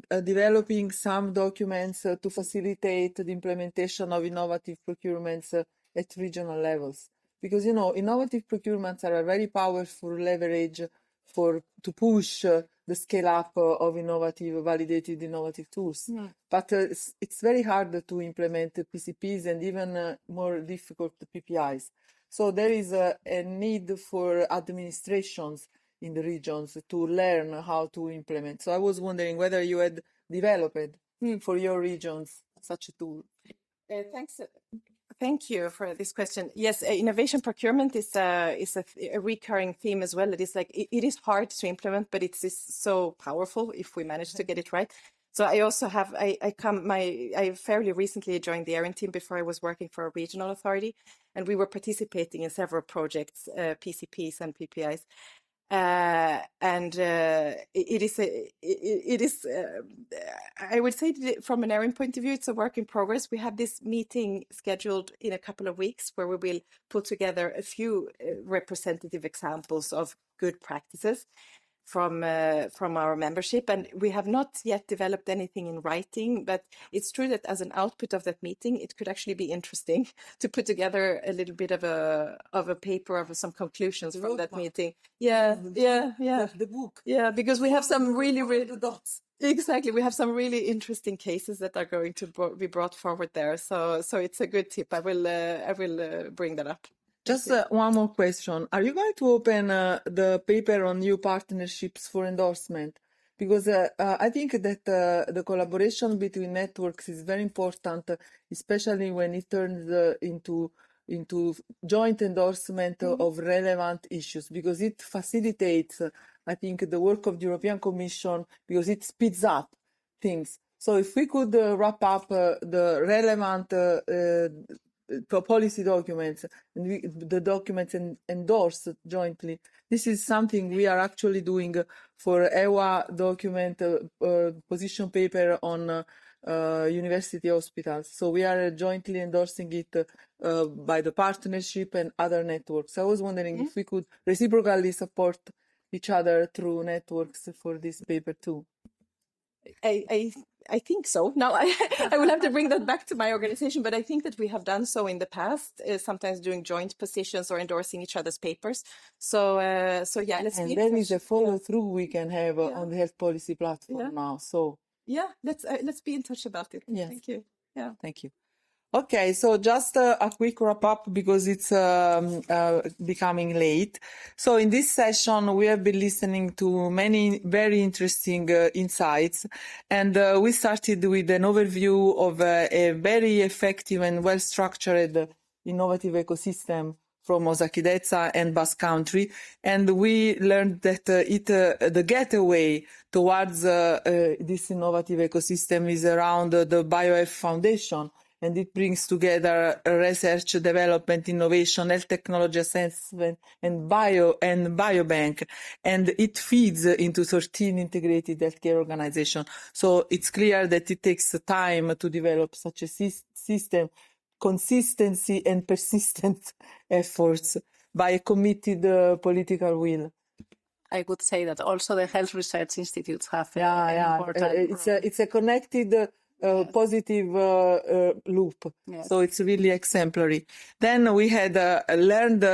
developing some documents to facilitate the implementation of innovative procurements at regional levels? Because, innovative procurements are a very powerful leverage to push the scale up of validated innovative tools. But it's very hard to implement PCPs and even more difficult PPIs. So there is a need for administrations in the regions to learn how to implement. So I was wondering whether you had developed for your regions such a tool. Thank you for this question. Yes, innovation procurement is a recurring theme as well. It is like it is hard to implement, but it's so powerful if we manage to get it right. So I also have I fairly recently joined the ERIN team before I was working for a regional authority, and we were participating in several projects, PCPs and PPIs. It is I would say that from an ERIN point of view, it's a work in progress. We have this meeting scheduled in a couple of weeks where we will put together a few representative examples of good practices from our membership, and we have not yet developed anything in writing, but it's true that as an output of that meeting, it could actually be interesting to put together a little bit of a paper of some conclusions from that meeting. The book. Yeah, because we have some really exactly, we have some really interesting cases that are going to be brought forward there. So it's a good tip. I will bring that up. Just one more question. Are you going to open the paper on new partnerships for endorsement? Because I think that the collaboration between networks is very important, especially when it turns into joint endorsement of relevant issues, because it facilitates, I think, the work of the European Commission, because it speeds up things. So if we could wrap up the relevant policy documents and the documents endorsed jointly. This is something we are actually doing for EWA document position paper on university hospitals. So we are jointly endorsing it by the partnership and other networks. I was wondering if we could reciprocally support each other through networks for this paper too. I think so. Now I will have to bring that back to my organization, but I think that we have done so in the past, sometimes doing joint positions or endorsing each other's papers. So yeah, let's. And there is a follow through we can have on the health policy platform now. So yeah, let's be in touch about it. Yes. Thank you. Yeah. Thank you. Okay, so just a quick wrap up because it's becoming late. So in this session, we have been listening to many very interesting insights, and we started with an overview of a very effective and well-structured innovative ecosystem from Osakidetza and Basque Country, and we learned that the gateway towards this innovative ecosystem is around the BioF Foundation. And it brings together research, development, innovation, health technology assessment, and biobank. And it feeds into 13 integrated healthcare organizations. So it's clear that it takes time to develop such a system, consistency and persistent efforts by a committed political will. I would say that also the health research institutes have an important role. It's a connected positive loop. Yes. So it's really exemplary. Then we had learned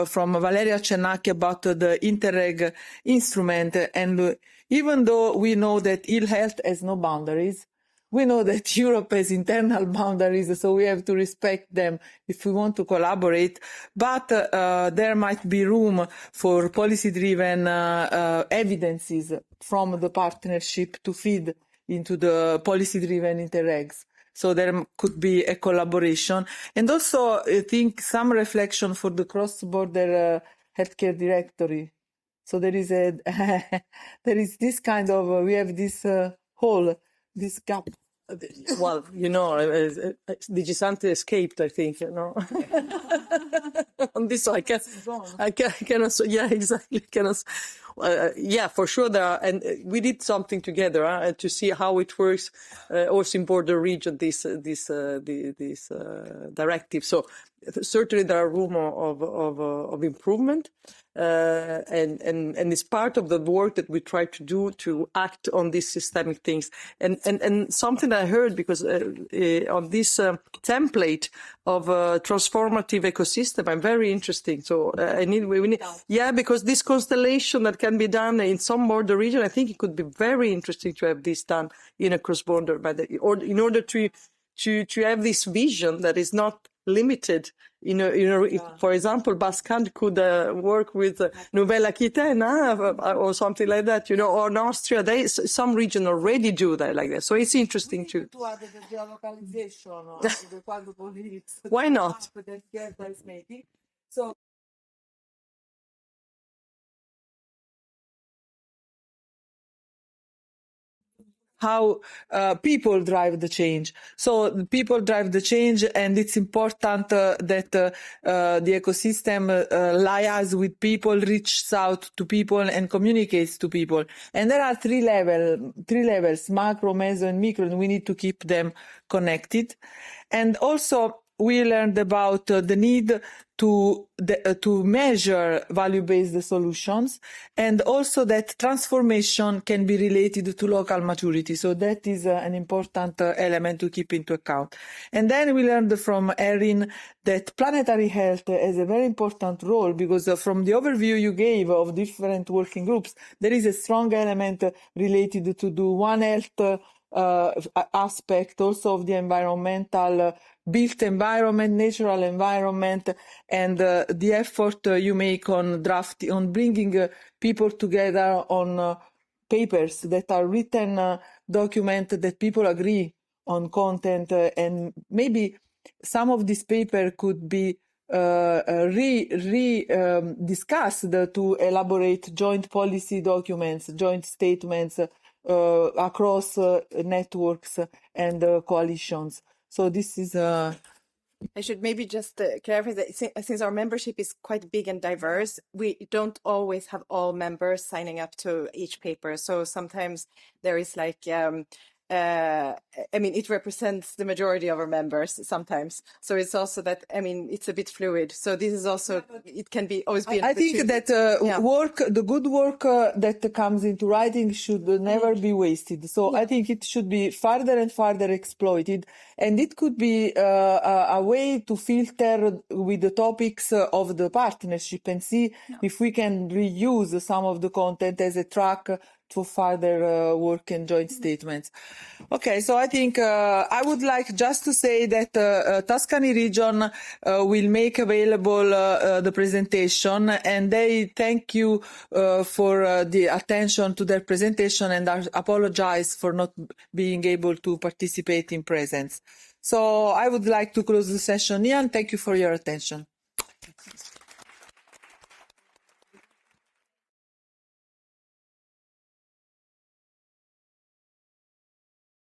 from Valeria Cernacchi about the Interreg instrument. And even though we know that ill health has no boundaries, we know that Europe has internal boundaries, so we have to respect them if we want to collaborate. But there might be room for policy-driven evidences from the partnership to feed into the policy-driven interregs. So there could be a collaboration. And also, I think, some reflection for the cross-border healthcare directory. So there is this kind of, we have this hole, this gap. Well, you know, Digisante escaped, I think, you know. On this, I cannot, yeah, exactly. Yeah, for sure there are, and we did something together to see how it works also in border region, this directive. So certainly there are room of improvement, and it's part of the work that we try to do to act on these systemic things. And something I heard, because on this template of transformative ecosystem, I'm very interesting. So we need, yeah, because this constellation that can be done in some border region, I think it could be very interesting to have this done in a cross-border, or in order to have this vision that is not limited for example, Basque could work with Nouvelle Aquitaine or something like that, or in Austria, some region already do that like that. So it's interesting too. To add the geolocalization of the quadrupolites. Why not? That Gerda is making. So how people drive the change. So the people drive the change, and it's important that the ecosystem liaises with people, reaches out to people, and communicates to people. And there are three levels: macro, meso, and micro, and we need to keep them connected. And also, we learned about the need to measure value-based solutions, and also that transformation can be related to local maturity. So that is an important element to keep into account. And then we learned from Erin that planetary health has a very important role, because from the overview you gave of different working groups, there is a strong element related to the One Health aspect, also of the environmental built environment, natural environment, and the effort you make on bringing people together on papers that are written, document that people agree on content, and maybe some of this paper could be discussed to elaborate joint policy documents, joint statements across networks and coalitions. So this is I should maybe just clarify that since our membership is quite big and diverse, we don't always have all members signing up to each paper. So sometimes there is it represents the majority of our members sometimes. So it's also that, it's a bit fluid. So this is also, it can always be. I think that the good work that comes into writing should never be wasted. So I think it should be further and further exploited. And it could be a way to filter with the topics of the partnership and see if we can reuse some of the content as a track to further work and joint statements. Okay, so I think I would like just to say that Tuscany region will make available the presentation, and they thank you for the attention to their presentation, and apologize for not being able to participate in presence. So I would like to close the session here, and thank you for your attention.